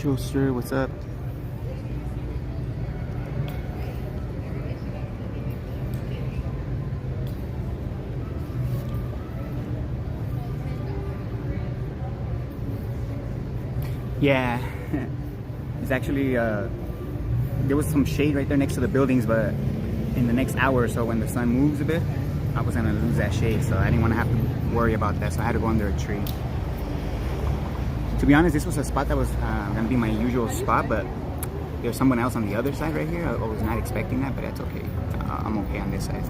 Yo, sir, what's up? Yeah, it's actually, there was some shade right there next to the buildings, but in the next hour or so when the sun moves a bit, I was gonna lose that shade, so I didn't want to have to worry about that, so I had to go under a tree. To be honest, this was a spot that was gonna be my usual spot, but there's someone else on the other side right here. I was not expecting that, but that's okay. I'm okay on this side.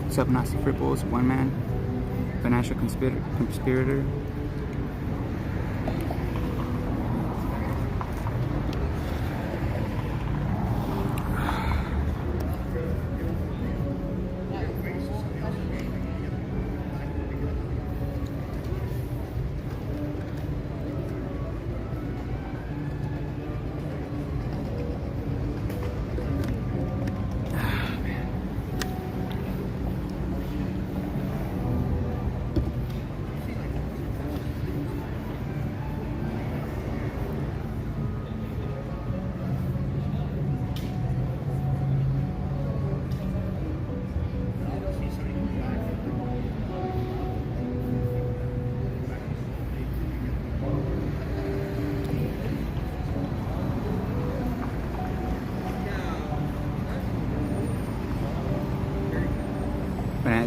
What's up, Nazi Fripples? One man, financial conspirator.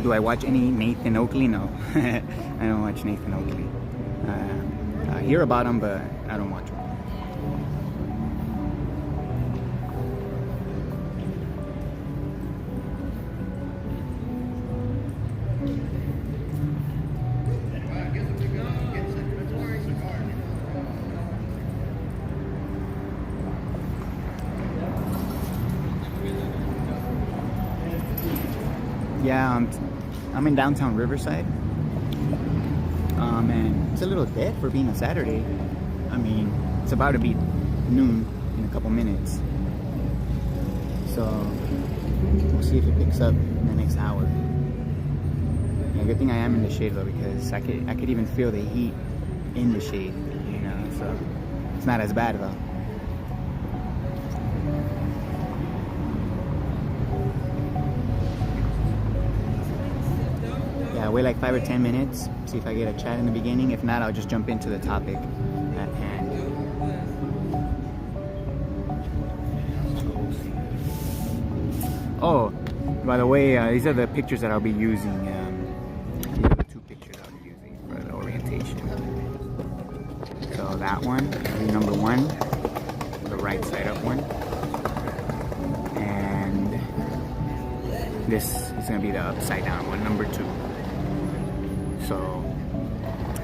Do I watch any Nathan Oakley? No, I don't watch Nathan Oakley. I hear about him, but I don't watch him. Yeah, I'm in downtown Riverside, and it's a little dead for being a Saturday. I mean, it's about to be noon in a couple minutes, so we'll see if it picks up in the next hour. Yeah, good thing I am in the shade though, because I could even feel the heat in the shade, you know, so it's not as bad though. Yeah, wait like 5 or 10 minutes, see if I get a chat in the beginning. If not, I'll just jump into the topic at hand. Oh, by the way, these are the pictures that I'll be using. These are the two pictures I'll be using for the orientation. So that one will be number one, the right side up one. And this is gonna be the upside down one, number two.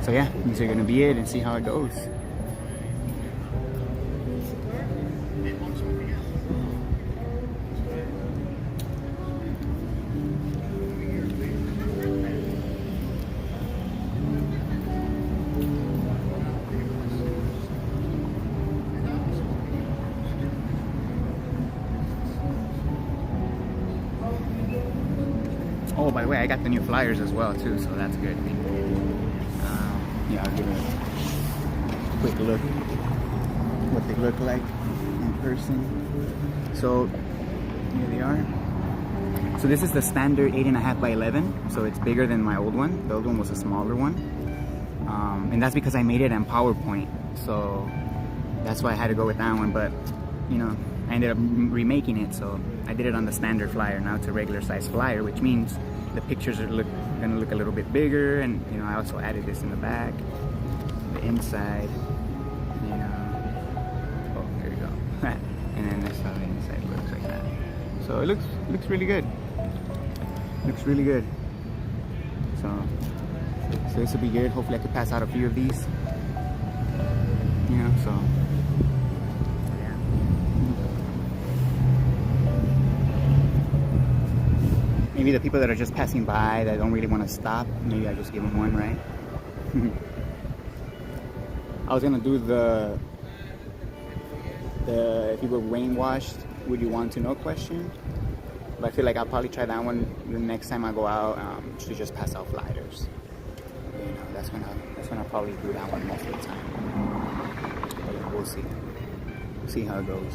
So yeah, these are gonna be it, and see how it goes. Oh, by the way, I got the new flyers as well too, so that's good. Yeah, I'll give it a quick look what they look like in person. So here they are. So this is the standard 8.5 by 11, so it's bigger than my old one. The old one was a smaller one, and that's because I made it on PowerPoint, so that's why I had to go with that one. But you know, I ended up remaking it, so I did it on the standard flyer. Now it's a regular size flyer, which means the pictures are gonna look a little bit bigger, and you know, I also added this in the back, the inside, you know. Oh, there you go. And then this how the inside looks like that. So it looks really good. Looks really good. So this will be good. Hopefully I could pass out a few of these. You know, so. Maybe the people that are just passing by that don't really want to stop, maybe I just give them one, right? I was gonna do the if you were rainwashed, would you want to know question? But I feel like I'll probably try that one the next time I go out, to just pass out flyers. You know, that's when I'll probably do that one most of the time. We'll see. See how it goes.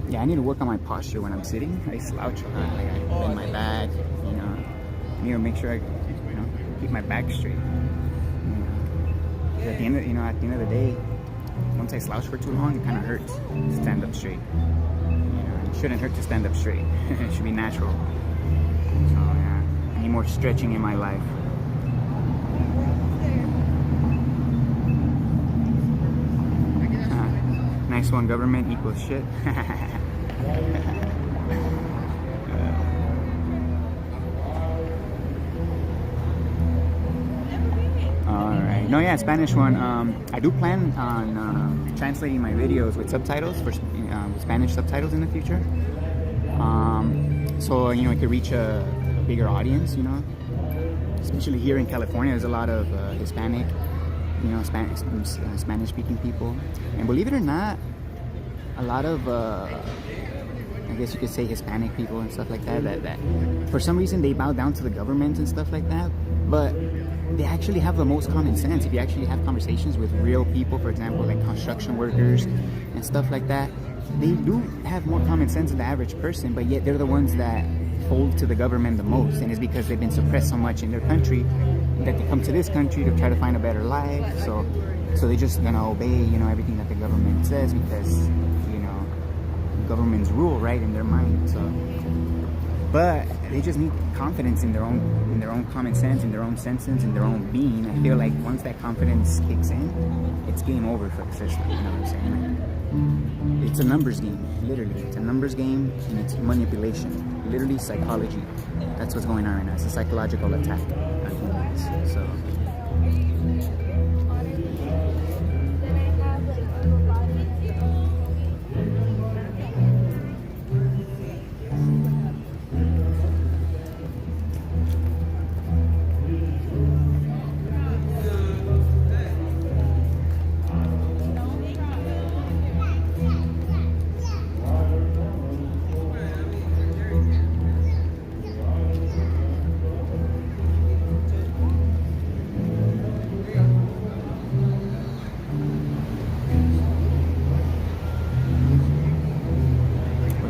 Yeah, I need to work on my posture when I'm sitting. I slouch a lot. Like I bend my back, you know. I need to make sure I, you know, keep my back straight. At the end of, at the end of the day, once I slouch for too long, it kind of hurts to stand up straight. It shouldn't hurt to stand up straight. It should be natural. So yeah, I need more stretching in my life. Nice one, government equals shit. Alright. No, yeah, Spanish one. I do plan on translating my videos with subtitles, with Spanish subtitles in the future. So, you know, it could reach a bigger audience, you know. Especially here in California, there's a lot of Hispanic, you know, Spanish-speaking people. And believe it or not, a lot of, I guess you could say Hispanic people and stuff like that, that for some reason they bow down to the government and stuff like that, but they actually have the most common sense. If you actually have conversations with real people, for example, like construction workers and stuff like that, they do have more common sense than the average person, but yet they're the ones that fold to the government the most, and it's because they've been suppressed so much in their country that they come to this country to try to find a better life. So they're just gonna obey, you know, everything that the government says because, you know, government's rule, right, in their mind. So, but they just need confidence in their own common sense, in their own senses, in their own being. I feel like once that confidence kicks in, it's game over for the system. You know what I'm saying? It's a numbers game, literally. It's a numbers game, and it's manipulation, literally psychology. That's what's going on right now. It's a psychological attack on humans. So.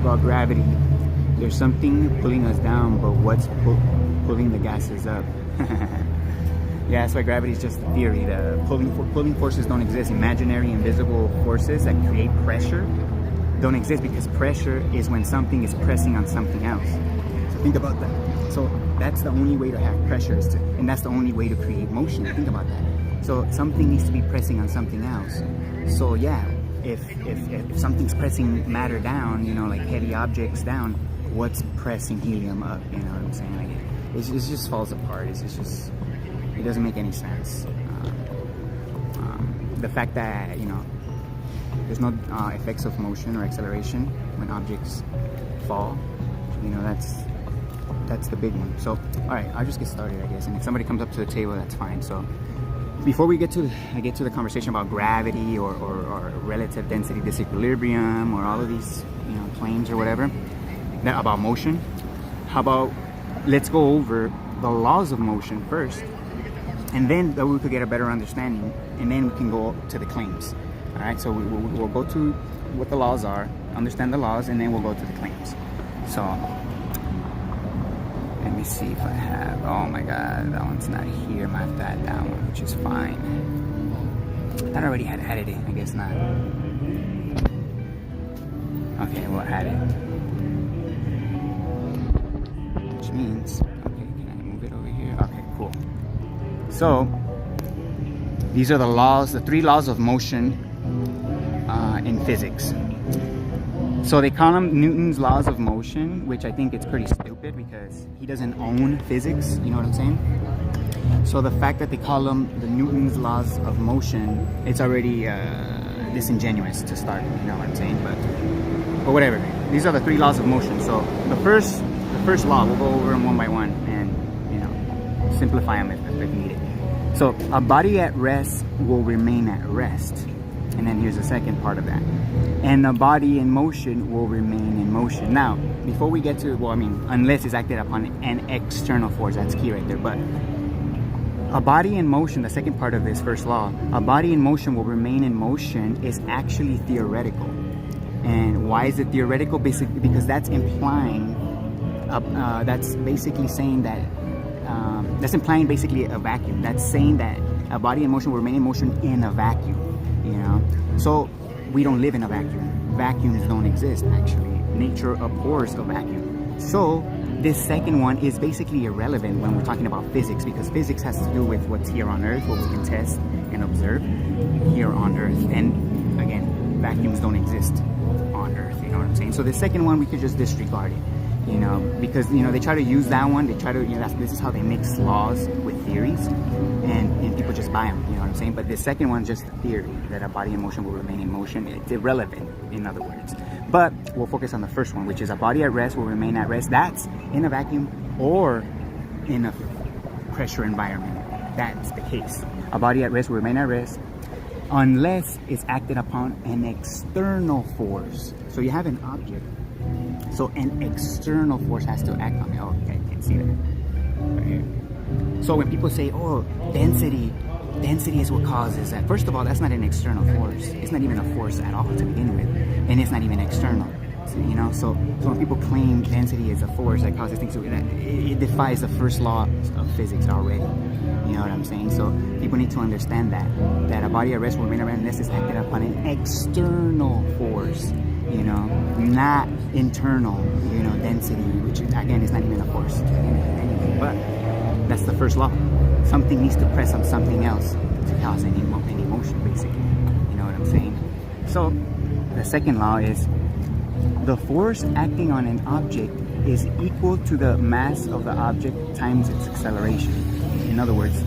About gravity, there's something pulling us down, but what's pulling the gases up? Yeah, that's why gravity is just a theory. The pulling forces don't exist. Imaginary, invisible forces that create pressure don't exist, because pressure is when something is pressing on something else. So think about that. So that's the only way to have pressure, and that's the only way to create motion. Think about that. So something needs to be pressing on something else. So yeah, if something's pressing matter down, you know, like heavy objects down, what's pressing helium up? You know what I'm saying? Like it just falls apart. It doesn't make any sense. The fact that, you know, there's no effects of motion or acceleration when objects fall, you know, that's the big one. So all right, I'll just get started, I guess, and if somebody comes up to the table, that's fine. So before we get to the conversation about gravity or relative density disequilibrium or all of these, you know, claims or whatever about motion, how about let's go over the laws of motion first, and then we could get a better understanding, and then we can go to the claims. All right, so we'll go to what the laws are, understand the laws, and then we'll go to the claims. So let me see if I have, oh my god, that one's not here. I have to add that one, which is fine. I already had added it, I guess not. Okay, we'll add it. Which means, okay, can I move it over here? Okay, cool. So, these are the laws, the 3 laws of motion in physics. So they call them Newton's laws of motion, which I think it's pretty stupid because he doesn't own physics, you know what I'm saying? So the fact that they call them the Newton's laws of motion, it's already disingenuous to start, you know what I'm saying? But whatever. These are the 3 laws of motion. So the first law, we'll go over them one by one and, you know, simplify them if needed. So a body at rest will remain at rest. And then here's the second part of that. And a body in motion will remain in motion. Now, before we get to, well, I mean, unless it's acted upon an external force, that's key right there. But a body in motion, the second part of this first law, a body in motion will remain in motion is actually theoretical. And why is it theoretical? Basically, because that's implying, that's basically saying that, that's implying basically a vacuum. That's saying that a body in motion will remain in motion in a vacuum, you know? So we don't live in a vacuum. Vacuums don't exist, actually. Nature abhors a vacuum. So this second one is basically irrelevant when we're talking about physics, because physics has to do with what's here on Earth, what we can test and observe here on Earth. And again, vacuums don't exist on Earth, you know what I'm saying? So the second one, we could just disregard it, you know, because, you know, they try to use that one, they try to, you know, this is how they mix laws with theories, and people just buy them, you know what I'm saying? But the second one is just a theory, that a body in motion will remain in motion. It's irrelevant, in other words. But we'll focus on the first one, which is a body at rest will remain at rest. That's in a vacuum or in a pressure environment. That's the case. A body at rest will remain at rest unless it's acted upon an external force. So you have an object, so an external force has to act on it. Oh, okay, I can see that right here. So when people say, oh, density is what causes that. First of all, that's not an external force. It's not even a force at all to begin with. And it's not even external. So, you know, so when people claim density is a force that causes things to, it defies the first law of physics already. You know what I'm saying? So people need to understand that a body at rest will remain around unless it's acted upon an external force, you know, not internal, you know, density, which again is not even a force. But that's the first law. Something needs to press on something else to cause any motion, basically. You know what I'm saying? So the second law is the force acting on an object is equal to the mass of the object times its acceleration. In other words,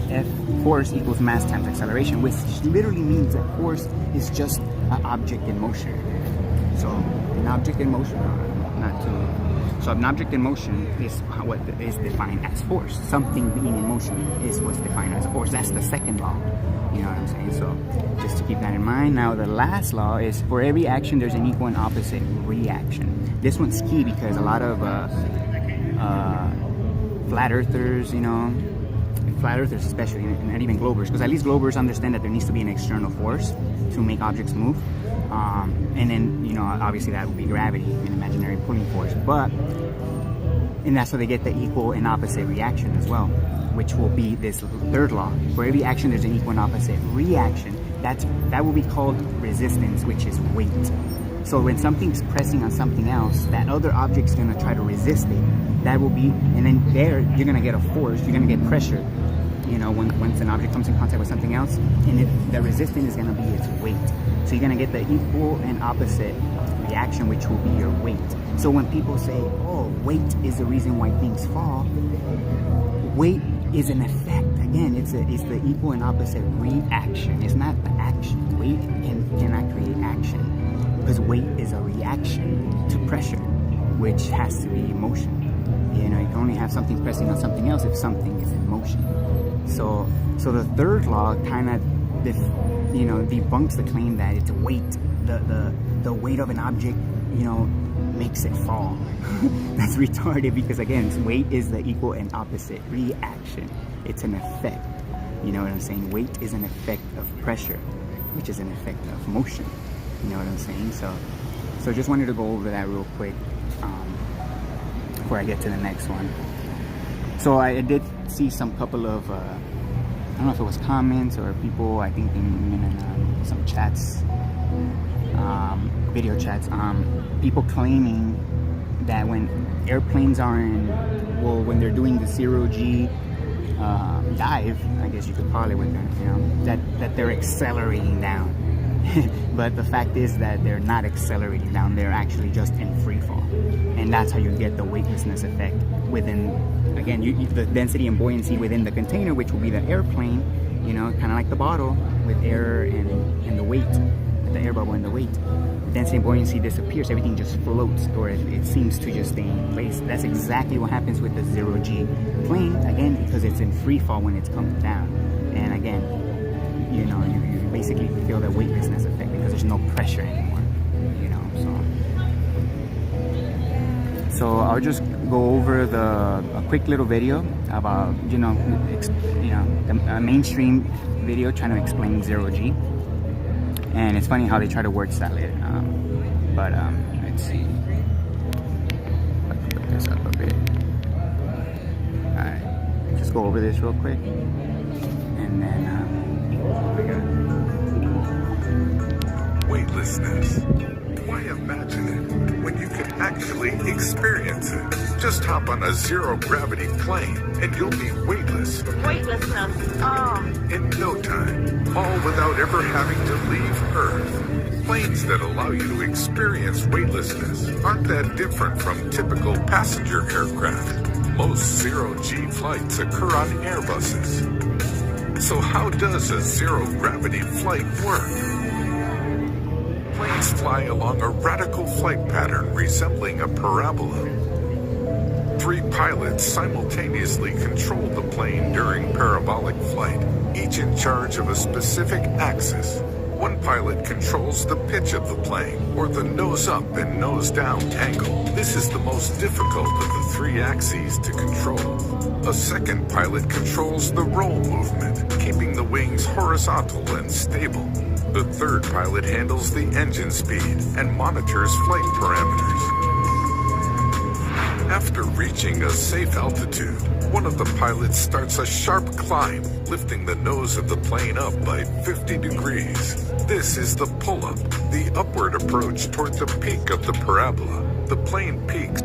force equals mass times acceleration, which literally means that force is just an object in motion. So an object in motion, so an object in motion is what is defined as force. Something being in motion is what's defined as force. That's the second law. You know what I'm saying? So just to keep that in mind. Now the last law is for every action there's an equal and opposite reaction. This one's key because a lot of flat earthers, you know, flat earthers especially, and not even globers, because at least globers understand that there needs to be an external force to make objects move. And then, you know, obviously that would be gravity, an imaginary pulling force. And that's how they get the equal and opposite reaction as well, which will be this third law. For every action, there's an equal and opposite reaction. That will be called resistance, which is weight. So when something's pressing on something else, that other object's gonna try to resist it. That will be, and then there, you're gonna get a force, you're gonna get pressure. You know, once an object comes in contact with something else, and the resistance is gonna be its weight. So you're gonna get the equal and opposite reaction, which will be your weight. So when people say, oh, weight is the reason why things fall, weight is an effect. Again, it's the equal and opposite reaction. It's not the action. Weight cannot create action, because weight is a reaction to pressure, which has to be motion. You know, you can only have something pressing on something else if something is in motion. So the third law kind of, you know, debunks the claim that it's weight. The weight of an object, you know, makes it fall. That's retarded, because again, weight is the equal and opposite reaction. It's an effect. You know what I'm saying? Weight is an effect of pressure, which is an effect of motion. You know what I'm saying? So just wanted to go over that real quick before I get to the next one. So I did see some couple of I don't know if it was comments or people, I think in some chats, video chats, people claiming that when airplanes are when they're doing the 0G dive, I guess you could call it, when they're, you know, that they're accelerating down. But the fact is that they're not accelerating down, they're actually just in free fall. And that's how you get the weightlessness effect within, again, the density and buoyancy within the container, which will be the airplane, you know, kind of like the bottle with air and the weight, with the air bubble and the weight. Density and buoyancy disappears, everything just floats, or it seems to just stay in place. That's exactly what happens with the 0G plane, again, because it's in free fall when it's coming down. And again, you know, you basically feel the weightlessness effect, because there's no pressure anymore, you know. So I'll just go over a quick little video about, you know, a mainstream video trying to explain zero G. And it's funny how they try to word salad it. Let's see. Let's put this up a bit. Alright, just go over this real quick. And then, weightlessness. Why imagine it when you can actually experience it? Just hop on a zero-gravity plane and you'll be weightless. Weightlessness. Oh. In no time, all without ever having to leave Earth. Planes that allow you to experience weightlessness aren't that different from typical passenger aircraft. Most zero-G flights occur on Airbuses. So how does a zero-gravity flight work? Planes fly along a radical flight pattern resembling a parabola. 3 pilots simultaneously control the plane during parabolic flight, each in charge of a specific axis. One pilot controls the pitch of the plane, or the nose up and nose down angle. This is the most difficult of the 3 axes to control. A second pilot controls the roll movement, keeping the wings horizontal and stable. The third pilot handles the engine speed and monitors flight parameters. After reaching a safe altitude, one of the pilots starts a sharp climb, lifting the nose of the plane up by 50 degrees. This is the pull-up, the upward approach toward the peak of the parabola. The plane peaks.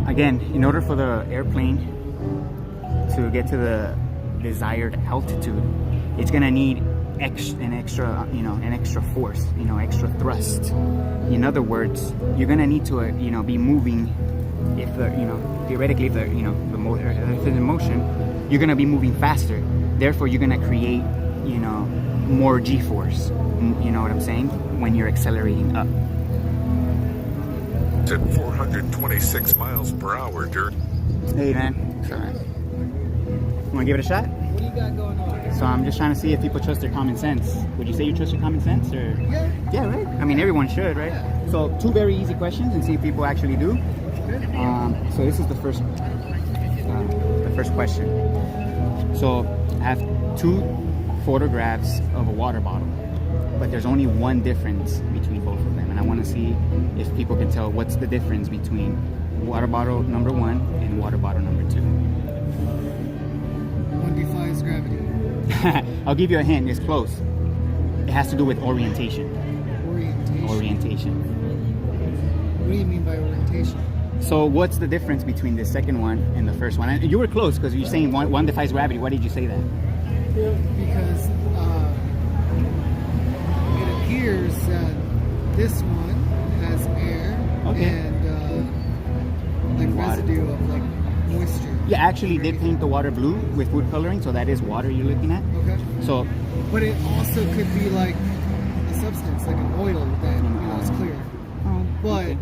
again, in order for the airplane to get to the desired altitude, it's gonna need an extra force, extra thrust. In other words, you're gonna need to, be moving. If the, theoretically, if the motor is in motion, you're gonna be moving faster. Therefore, you're gonna create, more G-force. You know what I'm saying? When you're accelerating up. At 426 miles per hour during. Hey man, sorry. Wanna give it a shot? What do you got going on? So I'm just trying to see if people trust their common sense. Would you say you trust your common sense, or? Yeah. Yeah, right. I mean, everyone should, right? Yeah. So 2 very easy questions, and see if people actually do. So this is the first question. So I have 2 photographs of a water bottle, but there's only one difference between both of them, and I want to see if people can tell what's the difference between water bottle number 1 and water bottle number 2. One defies gravity. I'll give you a hint. It's close. It has to do with orientation. Orientation. What do you mean by orientation? So what's the difference between the second one and the first one? And you were close because you're saying one defies gravity. Why did you say that? Because it appears that this one has air and like water. residue of like moisture. Yeah, actually they paint the water blue with food coloring, so that is water you're looking at. Okay. So, But it also could be like a substance, like an oil that is clear. But okay.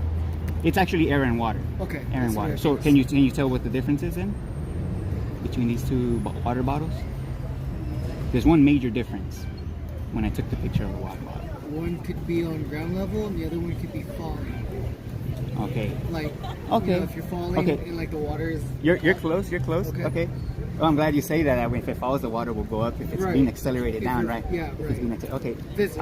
It's actually air and water. okay. Air and that's water. what So it is. can you tell what the difference is in between these 2 water bottles? There's one major difference when I took the picture of the water bottle. One could be on ground level, and the other one could be falling. Okay. Like, Okay. if you're falling, Okay. and like the water is. You're close. You're close. Okay. Well, I'm glad you say that. If it falls, the water will go up. If it's Right. being accelerated If down, you're- right? yeah, If it's right. being okay. Physics.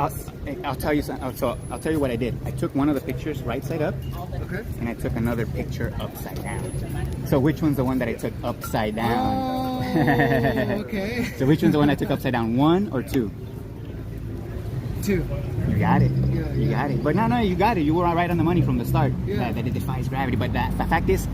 I'll tell you something. So I'll tell you what I did. I took one of the pictures right side up, Okay. and I took another picture upside down. So which one's the one that I took upside down? Oh, okay. So which one's the one I took upside down? 1 or 2? 2. You got it. Yeah, You yeah. got it. But no, you got it. You were right on the money from the start. Yeah. That it defies gravity. But the fact is,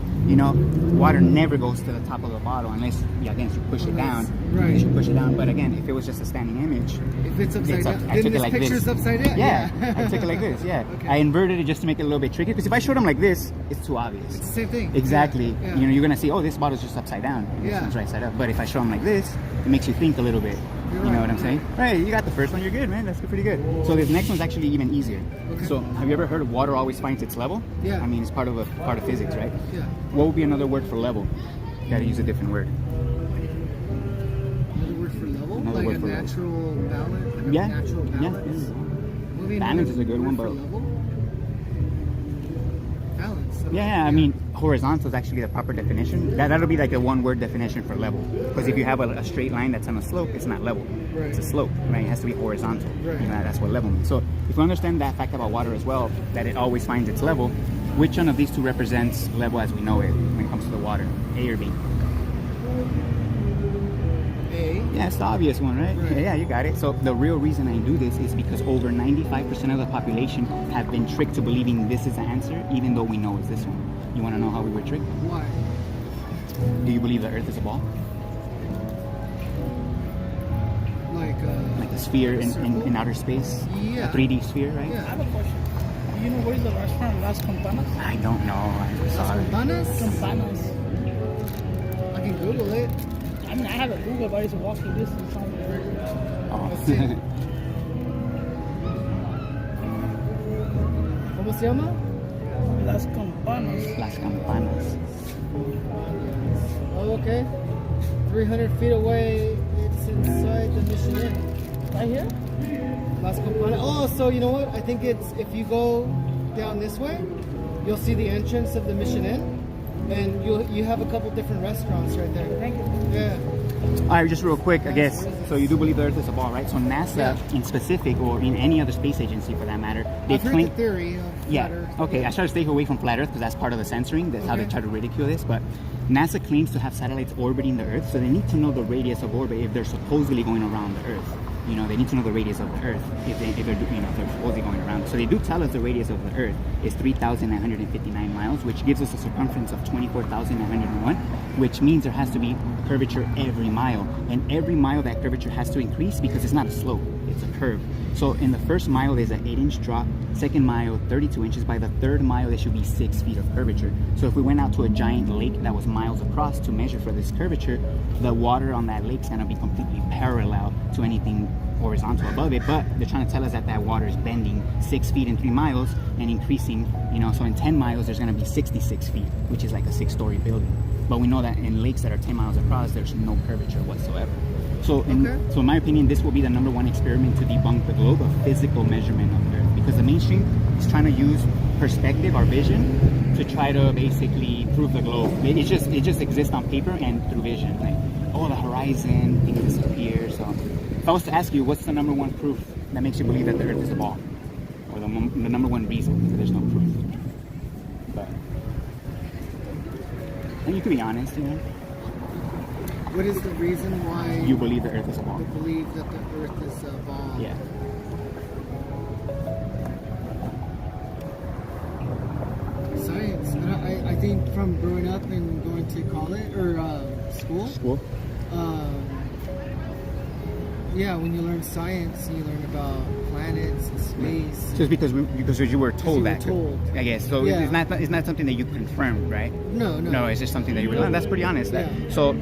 water never goes to the top of the bottle unless you push it down. Right. Unless you push it down. But again, if it was just a standing image, If it's upside it's up. down, I then took it this like picture's this. upside down. Yeah, I took it like this. Yeah, Okay. I inverted it just to make it a little bit tricky. Because if I showed them like this, it's too obvious. It's the same thing. Exactly. Yeah. You're gonna see, oh, this bottle's just upside down. And this Yeah. one's right side up. But if I show them like this, it makes you think a little bit. You're You know right, what I'm you're saying? Right, you got the first one. You're good, man. That's pretty good. So this next one's actually even easier. Okay. So have you ever heard of water always finds its level? Yeah. I mean, it's part of physics, right? Yeah. What would be another word for level? You gotta use a different word. Another word for level? Another like word a for level. natural balance? Like Yeah. a natural Yeah. balance? mean, balance is a good one, for but level? Balance. yeah, I mean, horizontal is actually the proper definition. That'll be like a one-word definition for level. Because if you have a straight line that's on a slope, it's not level. Right. It's a slope, right? It has to be horizontal. Right. You know, that's what level means. So if you understand that fact about water as well, that it always finds its level, which one of these two represents level as we know it when it comes to the water? A or B? A. Yeah, it's the obvious one, right? Right. Yeah, you got it. So the real reason I do this is because over 95% of the population have been tricked to believing this is the answer, even though we know it's this one. You want to know how we were tricked? Why? Do you believe the Earth is a ball? Like Like a sphere circle? in outer space? Yeah. A 3D sphere, right? Yeah. I have a question. Do you know where is the restaurant Las Campanas? I don't know. I'm sorry. Campanas? Campanas. I can Google it. I mean, I have a Google, but it's a walking distance somewhere. Let's see. Oh. ¿Cómo se llama? Las Campanas. Las Campanas. Oh, okay. 300 feet away, it's inside the Mission Inn. Right here? Las Campanas. Oh, so you know what? I think it's, if you go down this way, you'll see the entrance of the Mission Inn. And you have a couple different restaurants right there. Thank you. Yeah. All right, just real quick, I guess. So you do believe the Earth is a ball, right? So NASA, Yeah. in specific, or in any other space agency for that matter, they I've heard claim. the theory of Yeah. flat Earth. Okay. I try to stay away from flat Earth because that's part of the censoring. That's how they Okay. try to ridicule this. But NASA claims to have satellites orbiting the Earth, so they need to know the radius of orbit if they're supposedly going around the Earth. You know, they need to know the radius of the Earth if they're supposedly going around. So they do tell us the radius of the Earth is 3,959 miles, which gives us a circumference of 24,901, which means there has to be curvature every mile, and every mile that curvature has to increase because it's not a slope, it's a curve. So in the first mile there's an 8-inch drop, second mile 32 inches, by the third mile there should be 6 feet of curvature. So if we went out to a giant lake that was miles across to measure for this curvature, the water on that lake is going to be completely parallel to anything horizontal above it, but they're trying to tell us that that water is bending 6 feet in 3 miles and increasing, you know, so in 10 miles there's going to be 66 feet, which is like a 6-story building. But we know that in lakes that are 10 miles across there's no curvature whatsoever. So in my opinion, this will be the #1 experiment to debunk the globe, a physical measurement of the Earth, because the mainstream is trying to use perspective or vision to try to basically prove the globe. It just exists on paper and through vision, like, oh, the horizon, things disappear. So if I was to ask you, what's the #1 proof that makes you believe that the Earth is a ball? Or the #1 reason, because there's no proof. But, and you can be honest, you know. What is the reason why You believe the Earth is a ball. you believe that the Earth is a ball? Yeah. Science. I think from growing up and going to college or school. School? Yeah, when you learn science, you learn about planets and space. Just because you were told you were that. told. I guess. So Yeah. it's not something that you confirmed, right? No. No, it's just something that you were. That's pretty honest. Yeah. So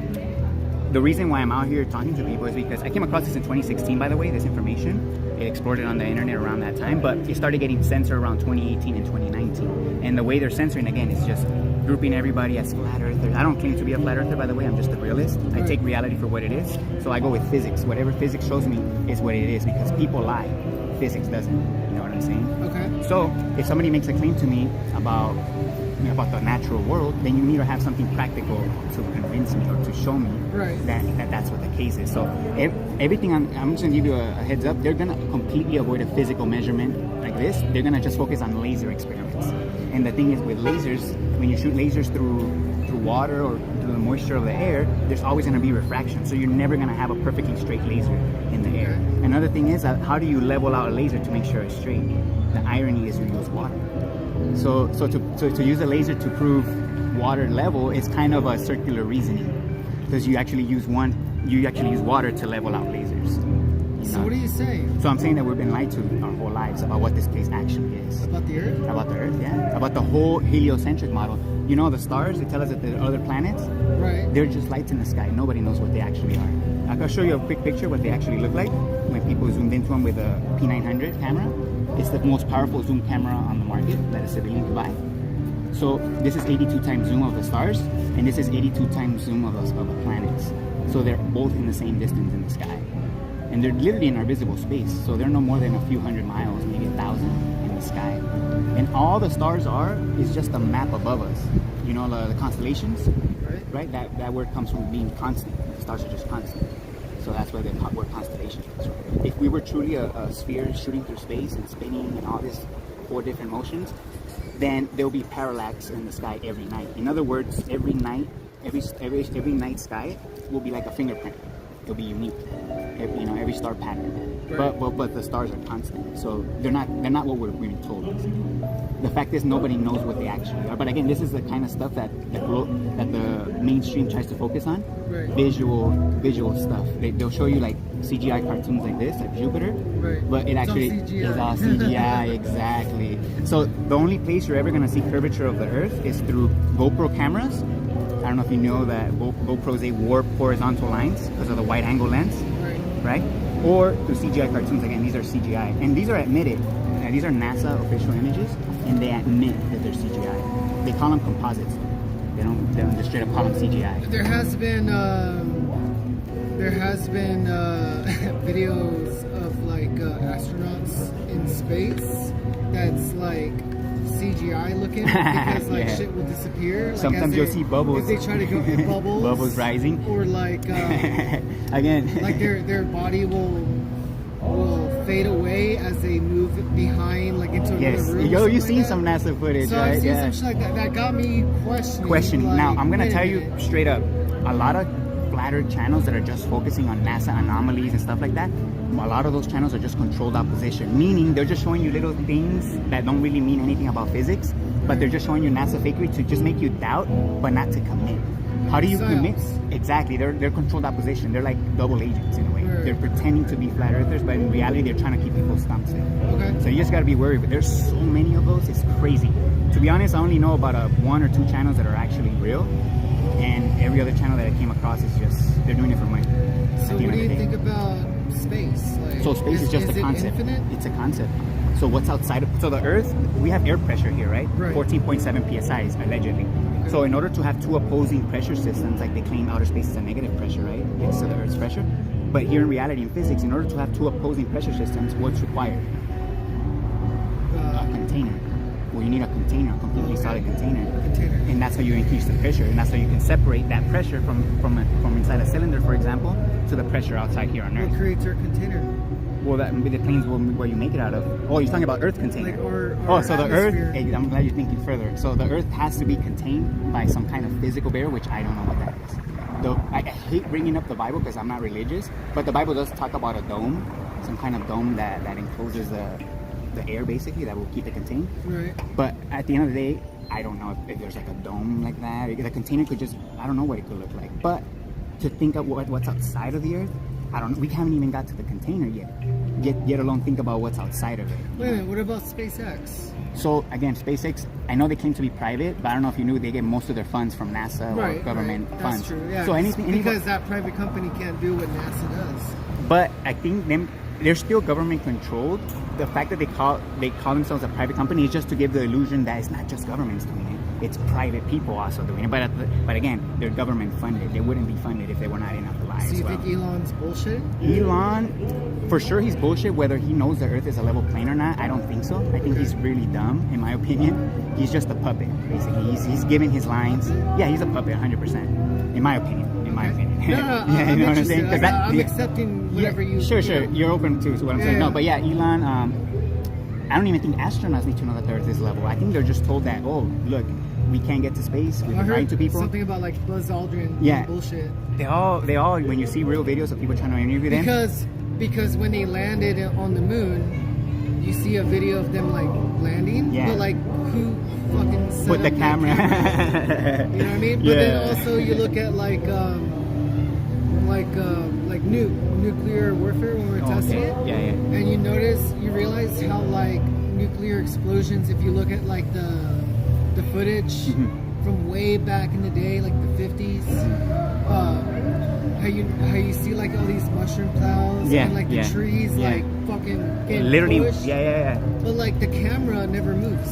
the reason why I'm out here talking to people is because I came across this in 2016, by the way, this information. It exploded on the internet around that time, but it started getting censored around 2018 and 2019. And the way they're censoring, again, is just grouping everybody as flat earthers. I don't claim to be a flat earther, by the way. I'm just a realist. I Right. take reality for what it is. So I go with physics. Whatever physics shows me is what it is, because people lie. Physics doesn't. You know what I'm saying? Okay. So if somebody makes a claim to me about the natural world, then you need to have something practical to convince me or to show me Right. that that's what the case is. So everything I'm just gonna give you a heads up. They're gonna completely avoid a physical measurement like this. They're gonna just focus on laser experiments. And the thing is, with lasers, when you shoot lasers through water or through the moisture of the air, there's always gonna be refraction. So you're never gonna have a perfectly straight laser in the air. Another thing is, how do you level out a laser to make sure it's straight? The irony is you use water. So to use a laser to prove water level is kind of a circular reasoning, because you actually use water to level out lasers. You So know? what are you saying So I'm saying that we've been lied to our whole lives about what this place actually is. about the Earth? About the Earth, yeah. About the whole heliocentric model. You know, the stars, they tell us that there are other planets. Right. They're just lights in the sky. Nobody knows what they actually are. I'll show you a quick picture what they actually look like when people zoomed into them with a P900 camera. It's the most powerful zoom camera on the market that a civilian can buy. So this is 82 times zoom of the stars, and this is 82 times zoom of the planets. So they're both in the same distance in the sky. and they're literally in our visible space. So they're no more than a few hundred miles, maybe 1,000 in the sky. And all the stars is just a map above us. You know, the constellations, right? That word comes from being constant. The stars are just constant. So that's where the word constellation comes from. If we were truly a sphere shooting through space and spinning and all these 4 different motions, then there will be parallax in the sky every night. In other words, every night sky will be like a fingerprint. It'll be unique. Every star pattern. Right. But the stars are constant. So they're not what we're being told. The fact is nobody knows what they actually are. But again, this is the kind of stuff that the mainstream tries to focus on. Right. Visual stuff. They'll show you like CGI cartoons like this, like Jupiter. Right. But it actually is all CGI. Exactly. So the only place you're ever going to see curvature of the Earth is through GoPro cameras. I don't know if you know that GoPros, they warp horizontal lines because of the wide angle lens, right? Or through CGI cartoons. Again, these are CGI, and these are admitted. These are NASA official images, and they admit that they're CGI. They call them composites. They don't just straight up call them CGI. There has been videos of like astronauts in space that's like CGI looking because like shit will disappear. Like, sometimes you'll see bubbles. If they try to go in bubbles, bubbles rising, or like again, like their body will fade away as they move behind, like into another room. Yo, you've seen some NASA footage, so right? I've seen some shit like that. That got me questioning. Like, now, I'm gonna tell you minute. straight up, a lot of flat Earth channels that are just focusing on NASA anomalies and stuff like that, a lot of those channels are just controlled opposition, meaning they're just showing you little things that don't really mean anything about physics, but they're just showing you NASA fakery to just make you doubt, but not to commit. How do you commit? Exactly, they're controlled opposition. They're like double agents in a way. They're pretending to be flat earthers, but in reality, they're trying to keep people's stumps in. Okay. So you just gotta be worried. But there's so many of those, it's crazy. To be honest, I only know about 1 or 2 channels that are actually real, and every other channel that I came across is just they're doing it for money. So what do you think about space? Like, so space is just a concept. Infinite? It's a concept. So what's outside of the Earth? We have air pressure here, right? 14.7 psi allegedly. So in order to have 2 opposing pressure systems, like they claim outer space is a negative pressure, right? It's to the Earth's pressure. But here in reality, in physics, in order to have 2 opposing pressure systems, what's required? A container. Well, you need a container, a completely solid container. And that's how you increase the pressure. And that's how you can separate that pressure from inside a cylinder, for example, to the pressure outside here on Earth. What creates our container? Well, that depends where you make it out of. Oh, you're talking about Earth container. Like so the Earth, hey, I'm glad you're thinking further. So the Earth has to be contained by some kind of physical barrier, which I don't know what that is. Though I hate bringing up the Bible because I'm not religious, but the Bible does talk about a dome, some kind of dome that encloses the air, basically, that will keep it contained. Right. But at the end of the day, I don't know if there's like a dome like that. The container could just, I don't know what it could look like. But to think of what's outside of the Earth, I don't know. We haven't even got to the container yet alone think about what's outside of it. Wait a minute, what about SpaceX? So again, SpaceX, I know they claim to be private, but I don't know if you knew they get most of their funds from NASA or government funds. That's true, yeah. So because that private company can't do what NASA does. But I think they're still government controlled. The fact that they call themselves a private company is just to give the illusion that it's not just governments doing it. It's private people also doing it. But again, they're government funded. They wouldn't be funded if they were not enough alive. So you think Elon's bullshit? Elon, for sure he's bullshit. Whether he knows the Earth is a level plane or not, I don't think so. I think he's really dumb, in my opinion. He's just a puppet, basically. He's giving his lines. Yeah, he's a puppet, 100%. In my opinion. No, yeah, you know what I'm saying? I'm accepting whatever you... Sure. You're open to what I'm saying. No, but yeah, Elon, I don't even think astronauts need to know that the Earth is level. I think they're just told that, oh, look, we can't get to space. We've been lying to people. Something about like Buzz Aldrin. Yeah. Bullshit. They all, when you see real videos of people trying to interview them. Because when they landed on the moon, you see a video of them like landing. Yeah. But like, who fucking set put the up camera? You know what I mean? But then also you look at like nuclear warfare when we're testing it. Yeah. And you realize how like nuclear explosions, if you look at like the footage from way back in the day, like the 50s, how you see like all these mushroom clouds and like the trees like fucking getting Literally, pushed. yeah. But like the camera never moves.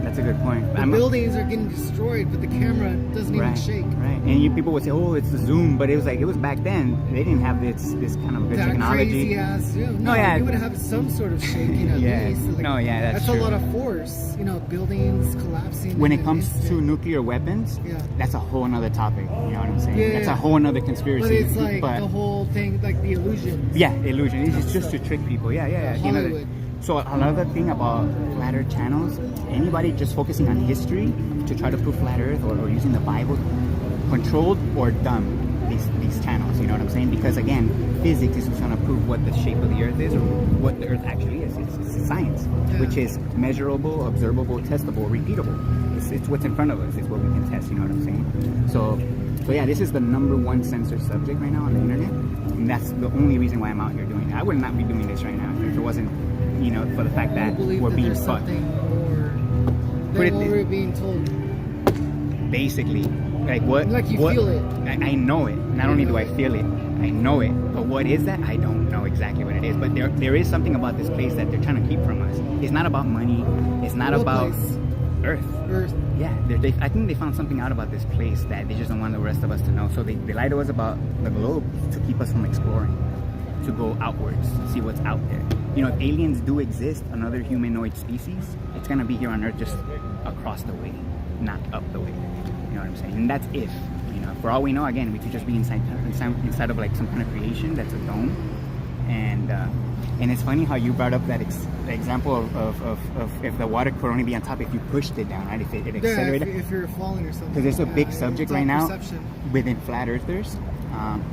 That's a good point. The buildings are getting destroyed, but the camera doesn't even shake. Right. And people would say, "Oh, it's the zoom," but it was back then. They didn't have this kind of good That technology. crazy ass zoom. No, yeah. You would have some sort of shaking at Yeah. least. Like, No, yeah, that's a true. lot of force. You know, buildings collapsing. When in it an comes to instant. nuclear weapons, Yeah. that's a whole another topic. You know what I'm saying? Yeah, That's yeah. a whole another conspiracy. But it's like the whole thing, like the illusion. Yeah, illusion. It's just to trick people. Yeah. You know, Hollywood. so another thing about flat earth channels, anybody just focusing on history to try to prove flat earth or using the Bible, controlled or dumb these channels, you know what I'm saying? Because again, physics is going to prove what the shape of the earth is or what the earth actually is. It's science, which is measurable, observable, testable, repeatable. It's what's in front of us. It's what we can test, you know what I'm saying? So yeah, this is the #1 censored subject right now on the internet, and that's the only reason why I'm out here doing it. I would not be doing this right now if it wasn't, you know, for the fact that we're being there's fucked. something more than what we're being told. Basically, like what? Like you what, feel it. I know it. Not only do I feel it, I know it. But what is that? I don't know exactly what it is. But there is something about this place that they're trying to keep from us. It's not about money. It's not What about place? Earth. Yeah, I think they found something out about this place that they just don't want the rest of us to know. So they lied to us about the globe to keep us from exploring, to go outwards, see what's out there. You know, if aliens do exist, another humanoid species, it's gonna be here on Earth, just across the way, not up the way. You know what I'm saying? And that's if, you know, for all we know, again, we could just be inside of like some kind of creation that's a dome. And it's funny how you brought up that example of if the water could only be on top if you pushed it down, right? If it accelerated. If you're falling or something. Because there's a big subject right now perception. within flat earthers,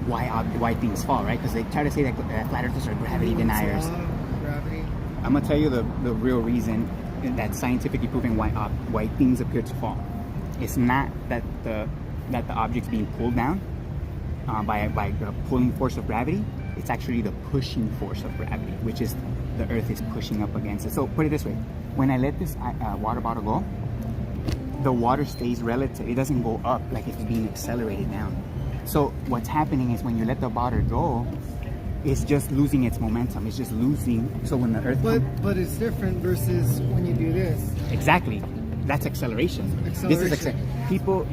why things fall, right? Because they try to say that flat earthers are gravity deniers. Gravity. I'm gonna tell you the real reason that's scientifically proven why things appear to fall. It's not that the object's being pulled down by the pulling force of gravity. It's actually the pushing force of gravity, which is the Earth is pushing up against it. So put it this way: when I let this water bottle go, the water stays relative. It doesn't go up like it's being accelerated down. So what's happening is when you let the bottle go, it's just losing its momentum. It's just losing. So when the Earth But it's different versus when you do this. exactly, that's acceleration. This is people,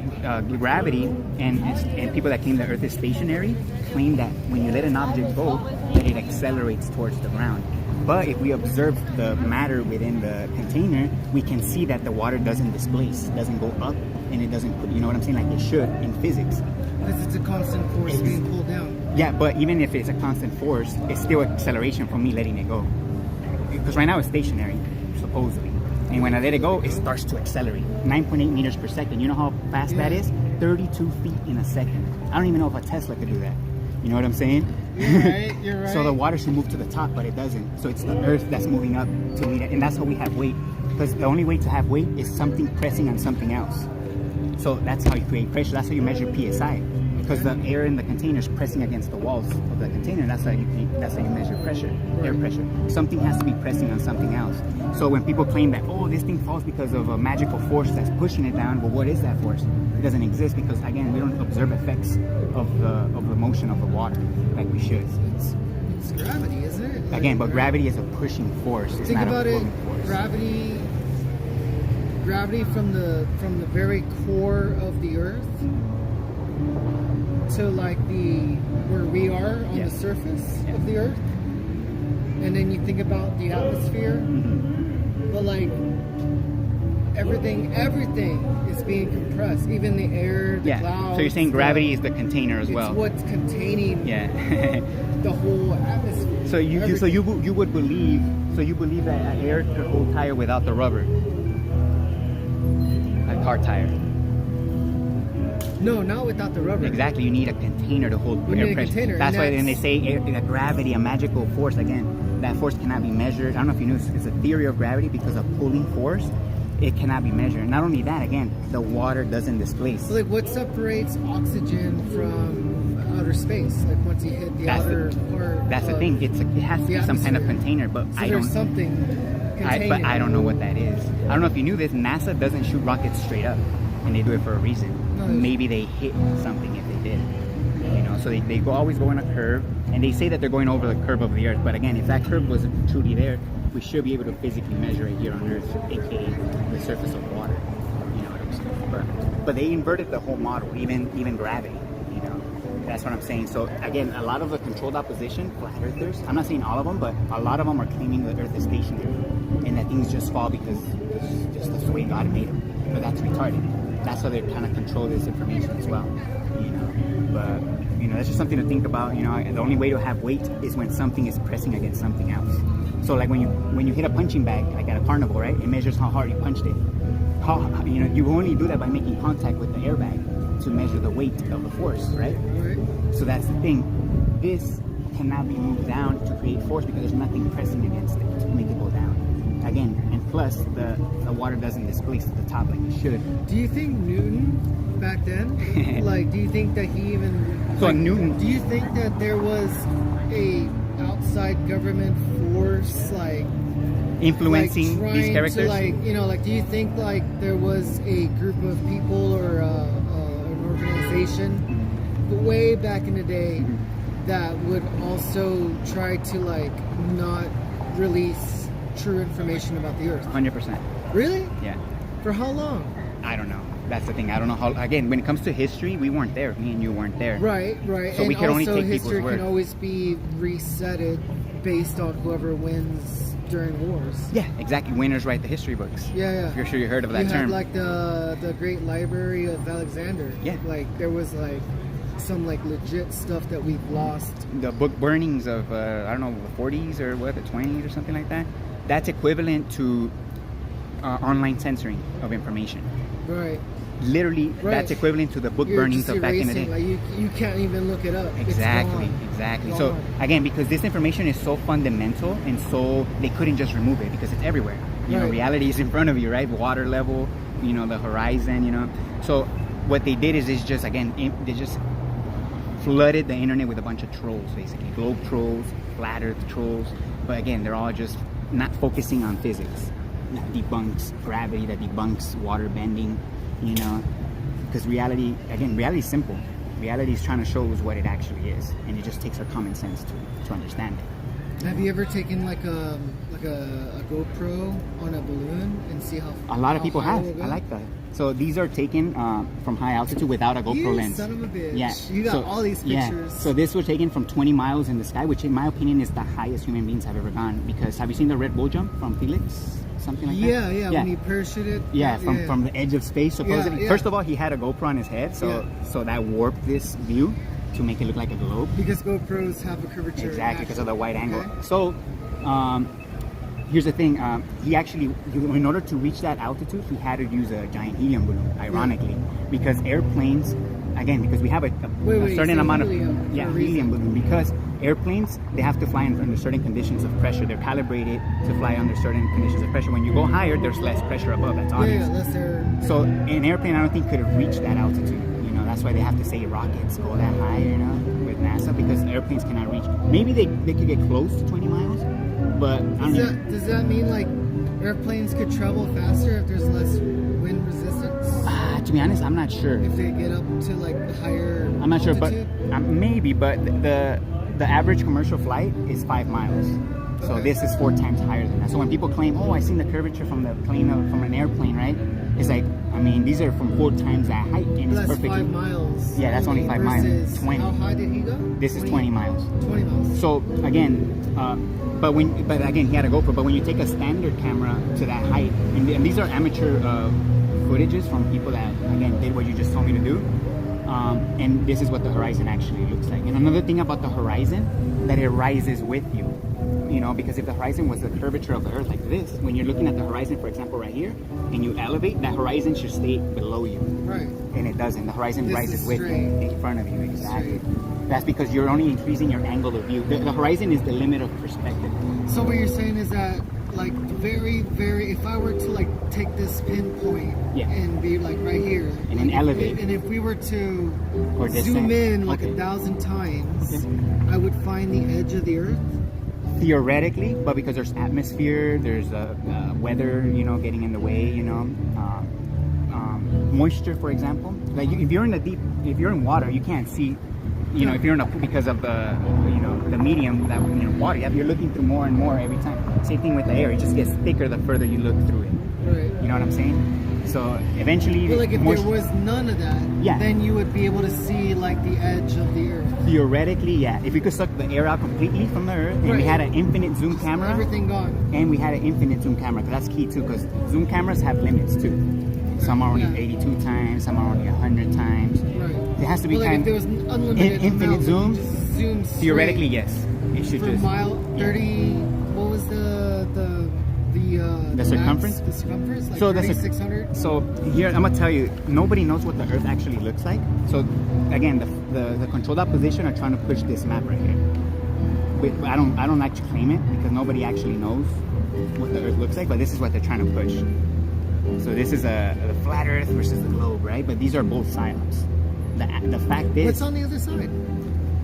gravity, and people that claim the Earth is stationary claim that when you let an object go, that it accelerates towards the ground. But if we observe the matter within the container, we can see that the water doesn't displace, doesn't go up, and it doesn't, you know what I'm saying, like it should in physics. Because it's a constant force being pulled down. Yeah, but even if it's a constant force, it's still acceleration from me letting it go. Because right now it's stationary, supposedly. And when I let it go, it starts to accelerate. 9.8 meters per second. You know how fast that is? 32 feet in a second. I don't even know if a Tesla could do that. You know what I'm saying? You're right. So the water should move to the top, but it doesn't. So it's the Earth that's moving up to meet it. And that's how we have weight. Because the only way to have weight is something pressing on something else. So that's how you create pressure. That's how you measure PSI. Because the air in the container is pressing against the walls of the container. That's how you measure pressure, air pressure. Something has to be pressing on something else. So when people claim that, oh, this thing falls because of a magical force that's pushing it down, well, what is that force? It doesn't exist because, again, we don't observe effects of the motion of the water like we should. It's gravity, isn't it? Like, Again, but gravity is a pushing force. It's think not about a it. pulling force. Gravity from the very core of the Earth to like where we are on the surface of the Earth, and then you think about the atmosphere, but like everything is being compressed, even the air, the clouds. So you're saying gravity is the container as well? It's what's containing the whole atmosphere. So you would believe that air could hold tire without the rubber, a car tire. No, not without the rubber. Exactly, you need a container to hold air pressure. That's why when they say that gravity, a magical force, again, that force cannot be measured. I don't know if you knew, it's a theory of gravity because of pulling force. It cannot be measured. Not only that, again, the water doesn't displace. So like what separates oxygen from outer space? Like once you hit the outer part. That's the thing. It has to be some kind of container, but so there's something containing but I don't know what that is. I don't know if you knew this. NASA doesn't shoot rockets straight up, and they do it for a reason. Maybe they hit something if they did. You know, so they always go in a curve, and they say that they're going over the curve of the Earth. But again, if that curve was truly there, we should be able to physically measure it here on Earth, aka the surface of water. You know what I'm saying? But they inverted the whole model, even gravity. You know, that's what I'm saying. So again, a lot of the controlled opposition, flat earthers, I'm not saying all of them, but a lot of them are claiming the Earth is stationary and that things just fall because it's just the way God made them. But that's retarded. That's how they kind of control this information as well. You know, but you know, that's just something to think about. You know, the only way to have weight is when something is pressing against something else. So like when you hit a punching bag, like at a carnival, right? It measures how hard you punched it. You know, you only do that by making contact with the airbag to measure the weight of the force, right? So that's the thing. This cannot be moved down to create force because there's nothing pressing against it to make it go down. Again, and plus the water doesn't displace at the top like it should. Do you think Newton back then, like, do you think that he even? So like, Newton. Do you think that there was a outside government force like influencing like these characters? To, like, you know, like, do you think like there was a group of people or an organization way back in the day that would also try to like not release true information about the Earth? 100%. Really? Yeah. For how long? I don't know. That's the thing. I don't know how. Again, when it comes to history, we weren't there. Me and you weren't there. Right. So and we can only also take people's history word. can always be resetted based on whoever wins during wars. Yeah, exactly. Winners write the history books. Yeah. If you're sure you heard of that you term. had like the Great Library of Alexander. Yeah. Like there was like some like legit stuff that we've lost. The book burnings of I don't know, the 40s or what, the 20s or something like that. That's equivalent to online censoring of information. Right. Literally, that's equivalent to the book You're burnings just of back in the day. erasing, like you can't even look it up. Exactly, It's gone. exactly. So again, because this information is so fundamental and so they couldn't just remove it because it's everywhere. You know, reality is in front of you, right? Water level, you know, the horizon, you know. So what they did is just again, they just flooded the internet with a bunch of trolls, basically globe trolls, flat earth trolls. But again, they're all just not focusing on physics. That debunks gravity, that debunks water bending, you know, because reality is simple. Reality is trying to show us what it actually is, and it just takes our common sense to understand it. Have you ever taken like a GoPro on a balloon and see how? A lot of people high have. it will I go? like that. So these are taken from high altitude without a GoPro You lens. son of a bitch. Yeah. You got all these pictures. Yeah. So this was taken from 20 miles in the sky, which in my opinion is the highest human beings have ever gone. Because have you seen the Red Bull jump from Felix? Something like that? Yeah. When he parachuted. Yeah, from the edge of space, supposedly. Yeah. First of all, he had a GoPro on his head, so that warped this view to make it look like a globe. Because GoPros have a curvature. Exactly, because of the wide angle. Okay. So, here's the thing. He actually, in order to reach that altitude, he had to use a giant helium balloon, ironically. Because airplanes, again, because we have a certain amount of... helium balloon. Because airplanes, they have to fly under certain conditions of pressure. They're calibrated to fly under certain conditions of pressure. When you go higher, there's less pressure above. That's obvious. less air. So an airplane, I don't think could have reached that altitude. You know, that's why they have to say rockets go that high, you know, with NASA, because airplanes cannot reach. Maybe they could get close to 20 miles, but Does that mean like airplanes could travel faster if there's less wind resistance? To be honest, I'm not sure. If they get up to like higher I'm not sure, but altitude? maybe. But the average commercial flight is 5 miles. So this is 4 times higher than that. So when people claim, oh, I seen the curvature from the plane from an airplane, right? It's like, I mean, these are from 4 times that height, and it's that's perfectly 5 miles. Yeah, that's only 5 miles. versus 20. How high did he go? This is 20 miles. 20 miles. So again, but again, he had a GoPro. But when you take a standard camera to that height, and these are amateur footages from people that again did what you just told me to do, and this is what the horizon actually looks like. And another thing about the horizon, that it rises with you. You know, because if the horizon was the curvature of the Earth like this, when you're looking at the horizon, for example, right here, and you elevate, that horizon should stay below you. Right. And it doesn't. The horizon This rises is with you, straight. in front of you. Exactly. That's because you're only increasing your angle of view. The horizon is the limit of perspective. So what you're saying is that like very, very, if I were to like take this pinpoint and be like right here, and then elevate, and if we were to or zoom in like 1,000 times, I would find the edge of the Earth. Theoretically, but because there's atmosphere, there's weather, you know, getting in the way, you know, moisture, for example. Like if you're in water, you can't see you know, if you're in a pool, because of the, you know, the medium that, you know, water, you're looking through more and more every time. Same thing with the air. It just gets thicker the further you look through it. Right. You know what I'm saying? So eventually, But like if there was none of that, Yeah. then you would be able to see like the edge of the earth. theoretically, yeah, if we could suck the air out completely from the earth, and we Right. had an infinite zoom camera, Everything gone. and we had an infinite zoom camera, because that's key too, because zoom cameras have limits too. Some are only Yeah. 82 times, some are only 100 times. Right. It has to be But like kind if there was unlimited infinite amount, zoom, just zoom straight theoretically, yes. It should for just mile yeah. 30. What was the circumference? max? The circumference, like So the 3,600. So here I'm gonna tell you, nobody knows what the Earth actually looks like. So again, the controlled opposition are trying to push this map right here. But I don't actually claim it because nobody actually knows what the Earth looks like. But this is what they're trying to push. So this is a flat Earth versus the globe, right? But these are both psyops. The fact is, What's on the other side?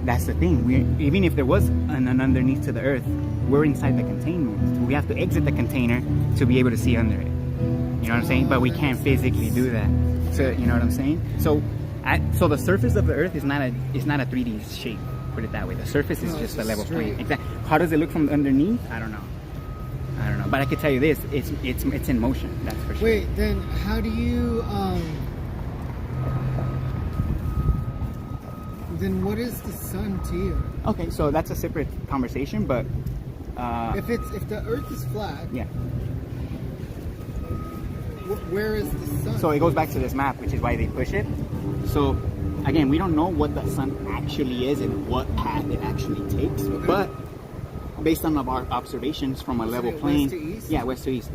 that's the thing. Even if there was an underneath to the Earth, we're inside the containment. We have to exit the container to be able to see under it. You know what I'm saying? But we can't physically do that. So you know what I'm saying? So, so the surface of the Earth is not a 3D shape. Put it that way. The surface is No, just it's a level straight. plane. Exactly. How does it look from underneath? I don't know. But I can tell you this: it's in motion. That's for sure. Wait, then how do you then what is the sun to you? Okay, so that's a separate conversation, but If the Earth is flat, yeah. where is the sun? So it goes back to this map, which is why they push it. So again, we don't know what the sun actually is and what path it actually takes, Okay. but based on our observations from a level it plane, west to east? yeah, west to east.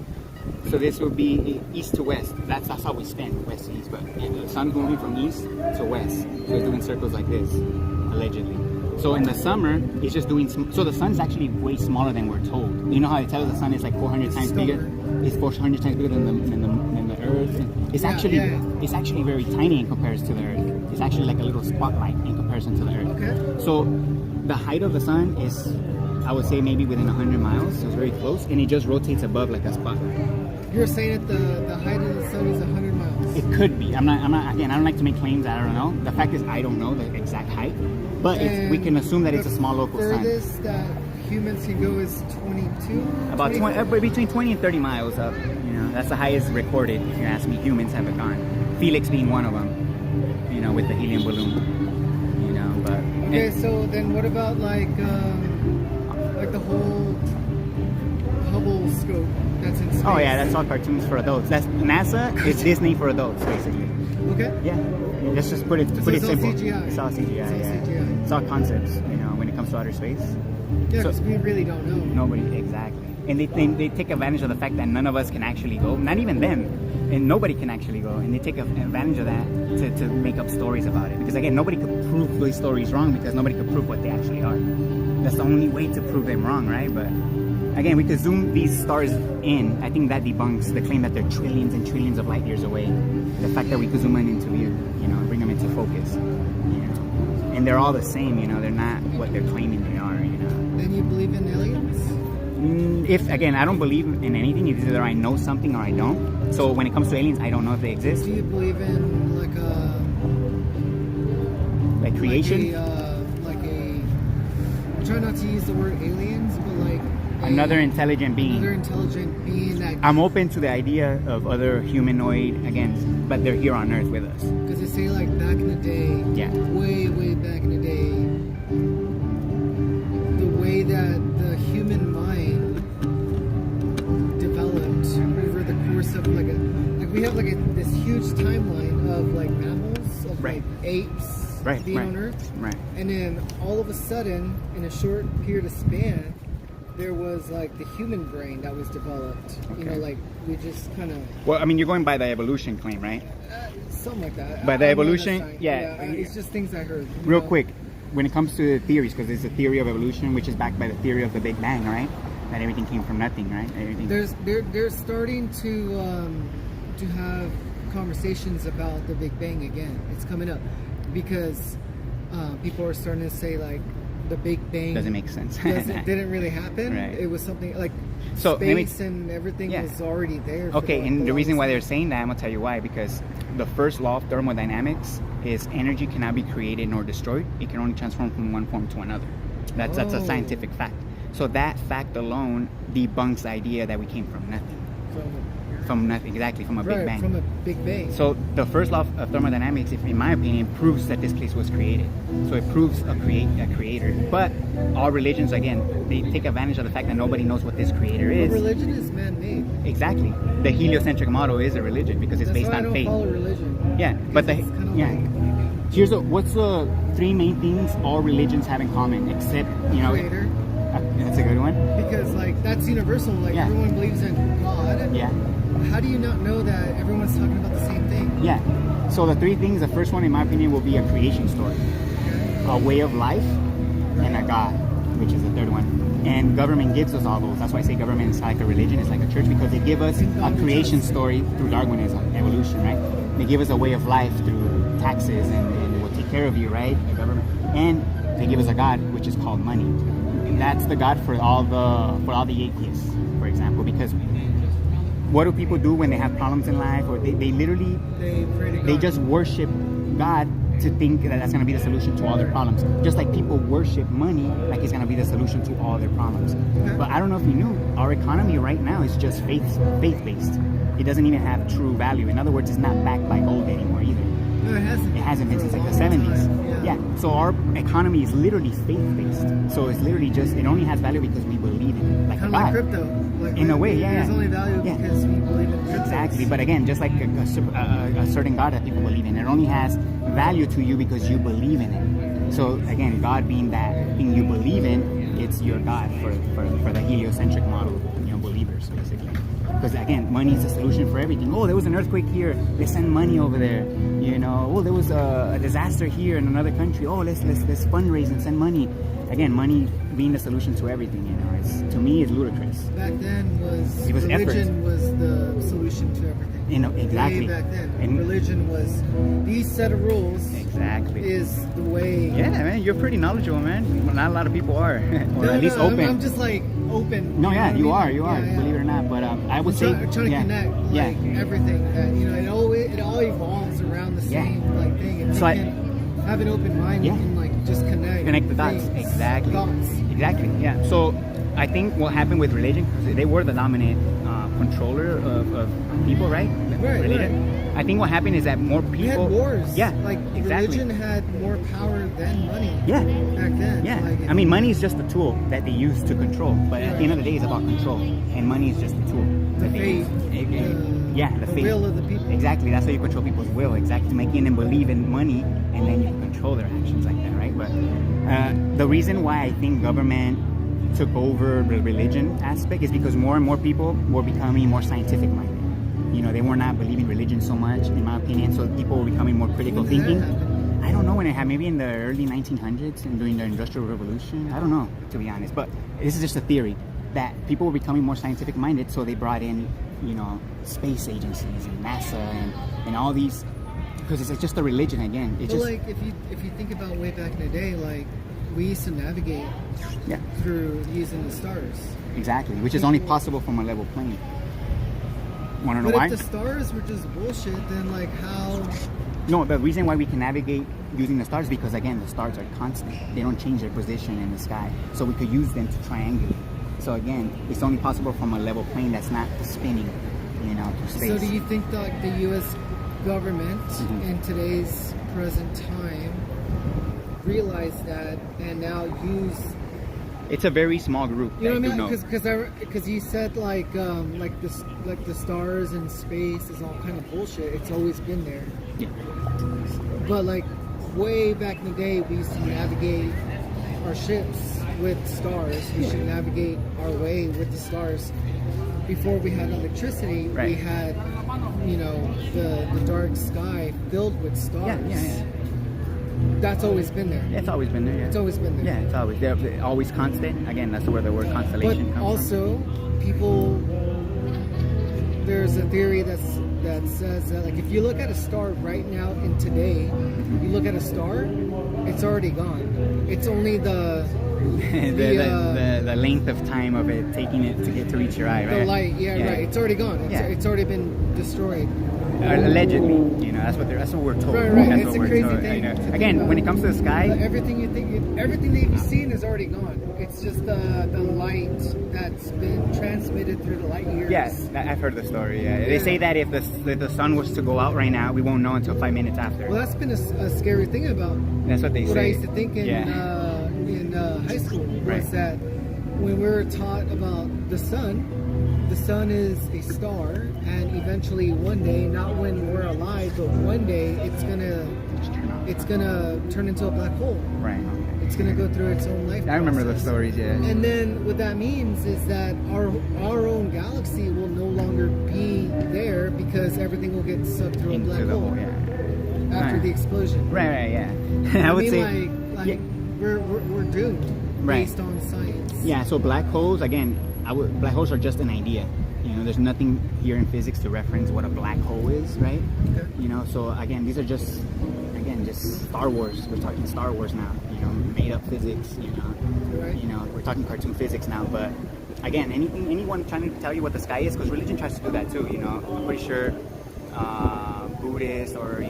So this would be east to west. That's how we spin, west to east. But the sun's moving from east to west, so it's doing circles like this, allegedly. So in the summer, it's just doing. So the sun's actually way smaller than we're told. You know how they tell us the sun is like 400 times bigger? It's 400 times bigger than the Earth. And it's actually it's actually very tiny in comparison to the Earth. It's actually like a little spotlight in comparison to the Earth. Okay. So the height of the sun is, I would say, maybe within 100 miles. So it's very close, and it just rotates above like a spotlight. You're saying that the height of the sun is 100 miles. It could be. I'm not. Again, I don't like to make claims that I don't know. The fact is, I don't know the exact height, but we can assume that it's a small local The sun. furthest that humans can go is 22. About 20, between 20 and 30 miles up. You know, that's the highest recorded. If you ask me, humans have gone. Felix being one of them. You know, with the helium balloon. You know, but Okay, so then what about like the whole Hubble scope that's in space? oh yeah, that's all cartoons for adults. That's NASA. It's Disney for adults, basically. Okay. Yeah. Let's just put it So put it it's all simple. CGI. It's all CGI. It's all yeah. CGI. It's all concepts. You know, when it comes to outer space. Yeah, So- because we really don't know. Nobody, exactly. And they take advantage of the fact that none of us can actually go, not even them, and nobody can actually go, and they take advantage of that to make up stories about it. Because again, nobody could prove those stories wrong because nobody could prove what they actually are. That's the only way to prove them wrong, right? But again, we could zoom these stars in. I think that debunks the claim that they're trillions and trillions of light years away. The fact that we could zoom in into view, you know, bring them into focus, you know. And they're all the same, you know. They're not what they're claiming they are, you know. Then you believe in aliens? If again, I don't believe in anything. It's either I know something or I don't. So when it comes to aliens, I don't know if they exist. Do you believe in Like creation, like a I try not to use the word aliens, but like another intelligent being. another intelligent being that I'm open to the idea of other humanoid again, but they're here on Earth with us. because they say like back in the day, Yeah. way back in the day, the way that the human mind developed over the course of like we have like this huge timeline of like mammals, of Right. like apes Right, being right, on Earth, right. and then all of a sudden, in a short period of span, there was like the human brain that was developed. You know, Okay. like we just kind of Well, I mean, you're going by the evolution claim, right? something like that. By the I'm not a evolution, scientist. yeah. It's just things I heard. you Real know? quick, when it comes to the theories, because there's a theory of evolution, which is backed by the theory of the Big Bang, right? That everything came from nothing, right? Everything. They're starting to have conversations about the Big Bang again. It's coming up because people are starting to say like the Big Bang Doesn't make sense. didn't really happen. Right. It was something like So space and everything Yeah. was already there. for okay, like and the reason why they're longest saying that, I'm gonna tell you why. Because the first law of thermodynamics is energy cannot be created nor destroyed. It can only transform from one form to another. That's a Oh. scientific fact. So that fact alone debunks the idea that we came from nothing. time. From nothing, exactly, from a Big Right, Bang. from a Big Bang. So the first law of thermodynamics, if, in my opinion, proves that this place was created. So it proves a creator. But all religions, again, they take advantage of the fact that nobody knows what this creator But is. religion is man-made. Exactly. The heliocentric model is a religion because it's That's based why I on don't faith. follow religion. Yeah, but Because it's kinda yeah. like What's the three main things all religions have in common, except creator. That's a good one. Because like that's universal. Like Yeah. everyone believes in God. Yeah. How do you not know that everyone's talking about the same thing? Yeah. So the three things, the first one in my opinion will be a creation story, a way of life, and a God, which is the third one. And government gives us all those. That's why I say government is like a religion, it's like a church, because they give us a creation story through Darwinism, evolution, right? They give us a way of life through taxes and we'll take care of you, right? The government. And they give us a God, which is called money. And that's the God for all the atheists, for example, because what do people do when they have problems in life? Or they literally They pray to God. they just worship God to think that that's going to be the solution to all their problems. Just like people worship money like it's going to be the solution to all their problems. Okay. But I don't know if you knew, our economy right now is just faith-based. It doesn't even have true value. In other words, it's not backed by gold anymore either. No, it hasn't. It hasn't been For a since like the long 70s. time, Yeah. So our economy is literally faith-based. So it's literally just, it only has value because we believe in it. Like Kind a of like God. crypto. Like In a way, yeah, There's yeah. only value Yeah. because we believe in crypto. Exactly, but again, just like a certain God that people believe in, it only has value to you because you believe in it. So again, God being that thing you believe in, it's your God for the heliocentric model, believers basically. Because again, money is the solution for everything. Oh, there was an earthquake here, let's send money over there. Oh, there was a disaster here in another country. Oh, let's fundraise and send money. Again, money being the solution to everything. To me, it's ludicrous. Back then It was religion was the solution to everything. Exactly. Way back then, And- religion was these set of rules Exactly. is the way. Yeah, man, you're pretty knowledgeable, man. Not a lot of people are, or at least open. I'm just like open. No, you know yeah, what you I are, mean? you are. Yeah, yeah. Believe it or not, but I would say, trying to yeah, connect like yeah. everything. That, it all evolves around the Yeah. same like thing. If So you can have an open mind, Yeah. you can like just connect The dots. things, Exactly. Dots. Exactly. Yeah. So I think what happened with religion, because they were the dominant controller of people, right? Right, Religion. I think what happened is that more people. We had wars. Yeah. Like exactly. religion had more power than money. Yeah. Back then. Yeah, Like, I mean, money is just a tool that they use to control. But at the end of the day, it's about control, and money is just a tool. the that they faith. use. The faith. will of the people. Exactly, that's how you control people's will. Exactly, making them believe in money, and then you can control their actions like that, right? But the reason why I think government took over the religion aspect is because more and more people were becoming more scientific minded. They were not believing religion so much, in my opinion. So people were becoming more critical When did that thinking. happen? I don't know when it happened. Maybe in the early 1900s and during the Industrial Revolution. I don't know, to be honest. But this is just a theory that people were becoming more scientific minded. So they brought in, space agencies and NASA and all these, because it's just a religion again. It's But just like if you think about way back in the day, like we used to navigate yeah, through using the stars. exactly, which is only possible from a level plane. Want to know But why? if the stars were just bullshit, then like how? No, the reason why we can navigate using the stars is because again the stars are constant. They don't change their position in the sky, so we could use them to triangulate. So again, it's only possible from a level plane that's not spinning, through space. So do you think that the U.S. government Mhm. in today's present time realize that and now use? It's a very small group. You know what I that mean? do know. Because you said like the stars and space is all kind of bullshit. It's always been there. Yeah. But like way back in the day, we used to navigate our ships with stars. We should navigate our way with the stars. Before we had electricity, we Right. had the dark sky filled with stars. Yeah. That's always been there. It's always been there. Yeah. It's always been there. Yeah, it's always they're always constant. Again, that's where the word But constellation comes also, people, there's a theory that says that like if you look at a star right now in today, you look at a star, it's already gone. It's only the the length of time of it taking it to get to reach your eye, right? The light, right. It's already gone. It's already been destroyed. Allegedly, that's what we're told. Right. That's It's what a we're crazy told. thing. Again, when it comes to the sky, everything that you've seen is already gone. It's just the light that's been transmitted through the light years. Yes, I've heard the story. Yeah. They say that if the sun was to go out right now, we won't know until 5 minutes after. Well, that's been a scary thing about. That's what they say. What I used to think in high school was that when we were taught about the sun is a star, and eventually one day, not when we're alive, but one day it's gonna turn into a black hole. Right. It's gonna go through its own life. I remember those stories. Yeah. And then what that means is that our own galaxy will no longer be there because everything will get sucked through a black hole. After the explosion. Right. Yeah. I would say we're doomed based on science. Yeah. So black holes again. Black holes are just an idea. There's nothing here in physics to reference what a black hole is, right? Okay. So again, these are just Star Wars. We're talking Star Wars now. Made up physics. Right. We're talking cartoon physics now. But again, anyone trying to tell you what the sky is, because religion tries to do that too. I'm pretty sure Buddhists or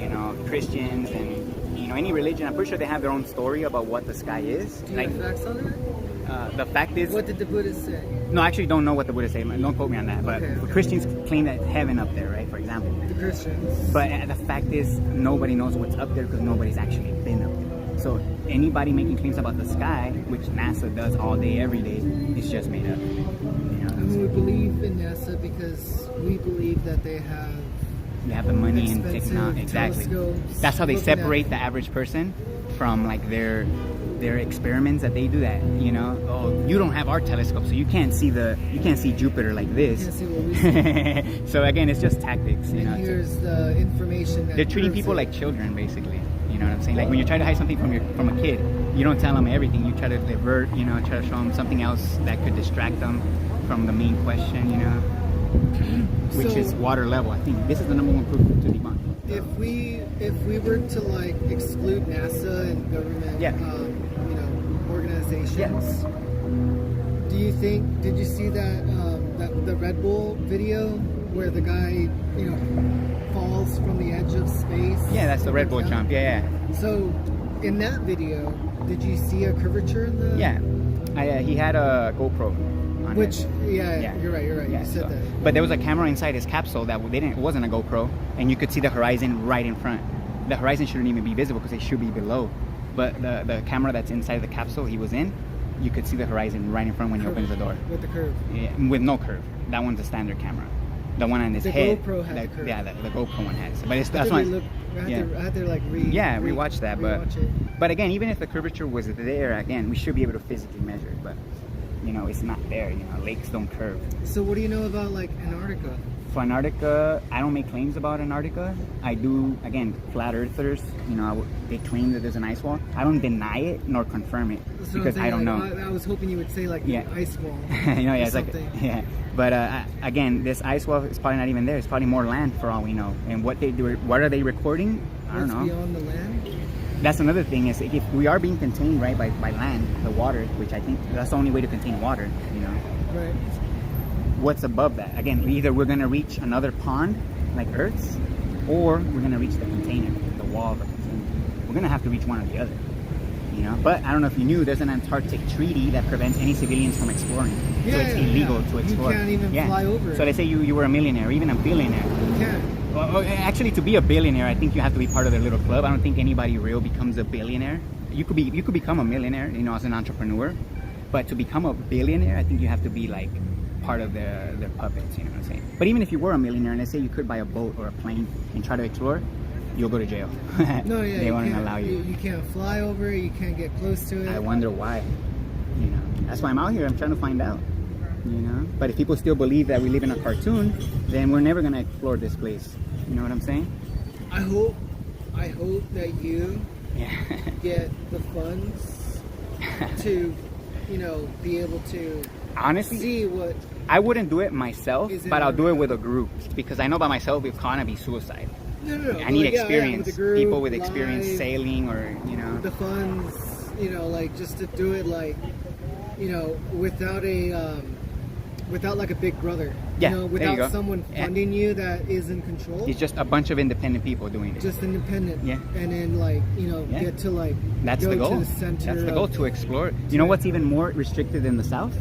Christians and any religion, I'm pretty sure they have their own story about what the sky is. Do you have facts on that? The fact is, what did the Buddhists say? No, I actually don't know what the Buddhists say. Don't quote me on that. But Christians claim that heaven up there, right? For example. The Christians. But the fact is, nobody knows what's up there because nobody's actually been up there. So anybody making claims about the sky, which NASA does all day, every day, is just made up. And we believe in NASA because we believe that they have the money and technology. Exactly. That's how they separate the average person from like their experiments that they do. That you don't have our telescope, so you can't see Jupiter like this. You can't see what we see. So again, it's just tactics. And here's the information that they're treating people like children, basically. You know what I'm saying? Like when you try to hide something from a kid, you don't tell them everything. You try to divert. Try to show them something else that could distract them from the main question. Which is water level. I think this is the number one proof to debunk. If we were to like exclude NASA and government, organizations, do you think? Did you see that the Red Bull video where the guy falls from the edge of space? Yeah, that's the Red Bull jump. Yeah. So, in that video, did you see a curvature in the? Yeah, he had a GoPro. Which, you're right. Yeah, you said that. But there was a camera inside his capsule that it wasn't a GoPro, and you could see the horizon right in front. The horizon shouldn't even be visible because it should be below. But the camera that's inside the capsule he was in, you could see the horizon right in front when he opens the door. With the curve. Yeah, with no curve. That one's a standard camera. The one on his head. The GoPro had the curve. Yeah, the GoPro one has. But that's why. I had to like rewatch that. But again, even if the curvature was there, again, we should be able to physically measure it. But it's not there. Lakes don't curve. So what do you know about like Antarctica? For Antarctica, I don't make claims about Antarctica. I do, again, flat earthers, they claim that there's an ice wall. I don't deny it nor confirm it because I don't know. I was hoping you would say like an ice wall. It's like, But again, this ice wall is probably not even there. It's probably more land for all we know. And what are they recording? I don't know. Beyond the land? That's another thing is if we are being contained by land, the water, which I think that's the only way to contain water, Right. What's above that? Again, either we're going to reach another pond like Earth's, or we're going to reach the container, the wall of the container. We're going to have to reach one or the other. But I don't know if you knew, there's an Antarctic treaty that prevents any civilians from exploring. So it's illegal to explore. You can't even fly over it. So let's say you were a millionaire, or even a billionaire. You can't. Well, actually, to be a billionaire, I think you have to be part of their little club. I don't think anybody real becomes a billionaire. You could become a millionaire, as an entrepreneur. But to become a billionaire, I think you have to be like part of their puppets, you know what I'm saying? But even if you were a millionaire and let's say you could buy a boat or a plane and try to explore, you'll go to jail. They won't allow you. You can't fly over it, you can't get close to it. I wonder why. That's why I'm out here. I'm trying to find out. But if people still believe that we live in a cartoon, then we're never gonna explore this place. You know what I'm saying? I hope that you get the funds to, be able to honestly see what. I wouldn't do it myself, but I'll do it with a group because I know by myself it's gonna be suicide. No. I need experience. With a group, people with experience live, sailing or the funds, like just to do it like you know, without like a big brother. Yeah, You know, there you without go. someone Yeah. funding you that is in control. It's just a bunch of independent people doing it. Just independent. Yeah. And then like, you know, Yeah. get to like That's go the goal. to the center. That's the goal, to explore. You know what's even more restricted in the south?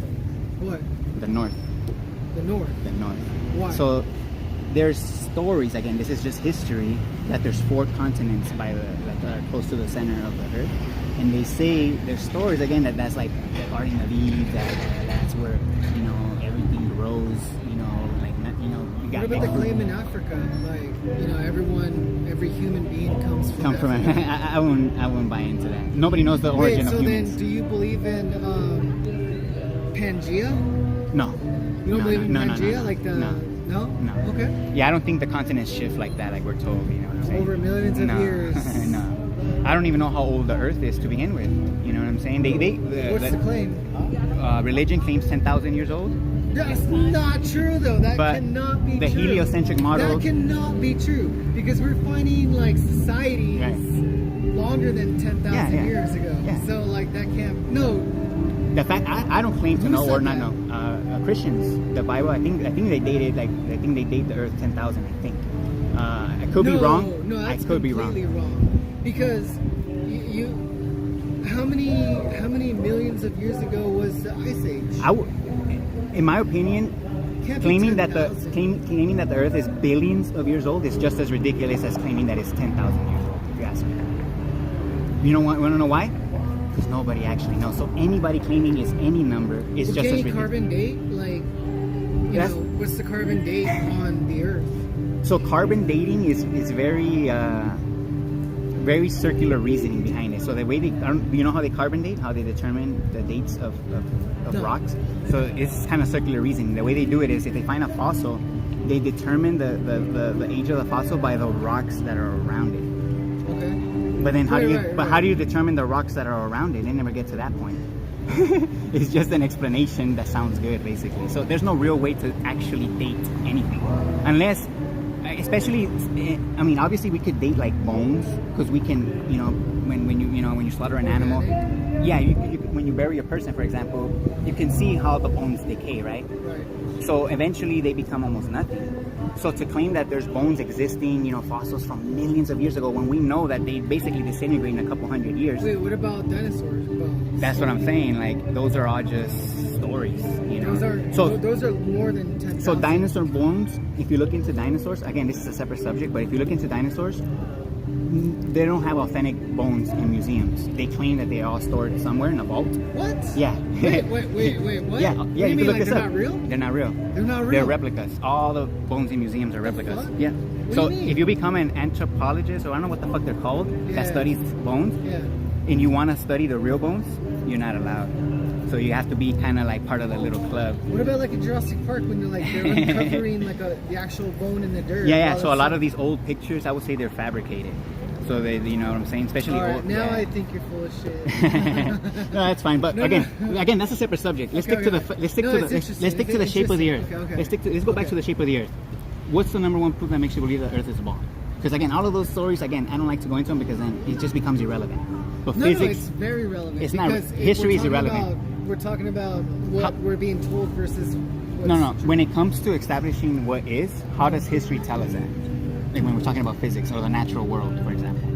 What? The north. The north. The north. Why? So there's stories, again, this is just history, that there's 4 continents that are close to the center of the earth. And they say, there's stories, again, that's like the Garden of Eve, that's where, you know, everything grows, you know, like, you know, you got What about the claim in Africa? Like, you know, every human being comes from Africa. I wouldn't buy into that. Nobody knows the origin Wait, so of humans. then do you believe in Pangea? No. You don't believe in no, Pangea? no. Like the... No. No? No. Okay. Yeah, I don't think the continents shift like that, like we're told, you know what I'm saying? Over millions of No. years. No. I don't even know how old the Earth is to begin with. You know what I'm saying? What's the claim? Religion claims 10,000 years old. That's not true, though. That But cannot be the true. heliocentric model- That cannot be true because we're finding like societies Right. longer than 10,000 Yeah. years ago. Yeah. So like that can't. No. The fact I don't claim to Who know or said not that? know. Christians, the Bible. I think they dated they date the Earth 10,000. I think. I could be wrong. No, I that's could be wrong. completely wrong. Because you how many millions of years ago was the Ice Age? In my opinion, Can't be claiming that 10,000. claiming that the Earth is billions of years old is just as ridiculous as claiming that it's 10,000 years old. If you ask me. You want to know why? Because nobody actually knows. So anybody claiming is any number is Well, just can as you ridiculous. carbon date? Like, you Yes. know, what's the carbon date on the Earth? So carbon dating is very very circular reasoning behind it. So the way you know how they carbon date, how they determine the dates of No. rocks. So it's kind of circular reasoning. The way they do it is if they find a fossil, they determine the age of the fossil by the rocks that are around it. Okay. But then how Right. how do you determine the rocks that are around it? They never get to that point. It's just an explanation that sounds good, basically. So there's no real way to actually date anything, unless, especially, I mean, obviously we could date like bones, because we can, you know, when you slaughter an animal, yeah, when you bury a person, for example, you can see how the bones decay, right? Right. So eventually they become almost nothing. So to claim that there's bones existing, you know, fossils from millions of years ago, when we know that they basically disintegrate in a couple hundred years. Wait, what about dinosaurs? That's what I'm saying. Like, those are all just stories, you know. Those are more than 10,000. So dinosaur bones, if you look into dinosaurs, again, this is a separate subject, but if you look into dinosaurs, they don't have authentic bones in museums. They claim that they are all stored somewhere in a vault. What? Yeah. Wait, what? Yeah, What do you you can mean, look like this they're up. not real? They're not real. They're not real? They're replicas. All the bones in museums are replicas. fuck? Yeah. What So do you mean? if you become an anthropologist, or I don't know what the fuck they're called, Yeah. that studies bones, Yeah. and you want to study the real bones, you're not allowed. So you have to be kind of like part of the little club. What about like in Jurassic Park when they're uncovering like the actual bone in the dirt? Yeah. All So that a lot stuff? of these old pictures, I would say they're fabricated. So they, you know what I'm saying? Especially All right, old. now yeah. I think you're full of shit. No, that's fine. But No, again, no. again, that's a separate subject. Let's Okay, stick to okay. the let's stick No, to it's the interesting. let's stick to the It's shape of the Earth. interesting. Okay, okay. Let's go back Okay. to the shape of the Earth. What's the number one proof that makes you believe the Earth is a ball? Because again, all of those stories, again, I don't like to go into them because then it just becomes irrelevant. But No, physics, it's very relevant. It's not- because if history is we're talking irrelevant. We're talking about what How- we're being told versus what's no. When it comes to establishing what is, how does history tell us that? Like when we're talking about physics or the natural world, for example,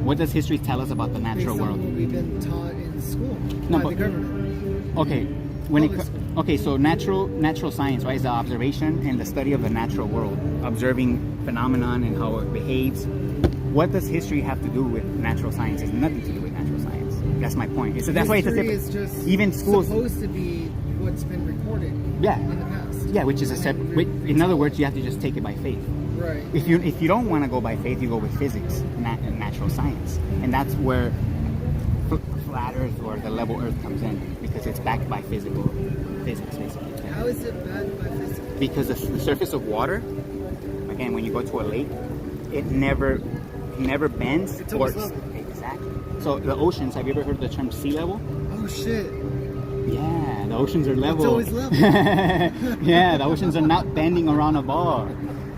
what does history tell us about the based natural on world? what we've been taught in school No, by but- the government. Okay, when it Public school. okay, so natural science, right, is the observation and the study of the natural world, observing phenomenon and how it behaves. What does history have to do with natural science? It's nothing to do with natural science. That's my point. So that's why it's a History separate. is just Even schools, supposed to be what's been recorded Yeah. in the past. yeah, which is a separate. In other words, you have to just take it by faith. Right. If you don't want to go by faith, you go with physics, natural science, and that's where flat Earth or the level Earth comes in, because it's backed by physics, basically. How is it backed by physics? Because the surface of water, again, when you go to a lake, it never bends. It's always level. Exactly. So the oceans, have you ever heard the term sea level? Oh shit! Yeah, the oceans are level. always level. Yeah, the oceans are not bending around a ball.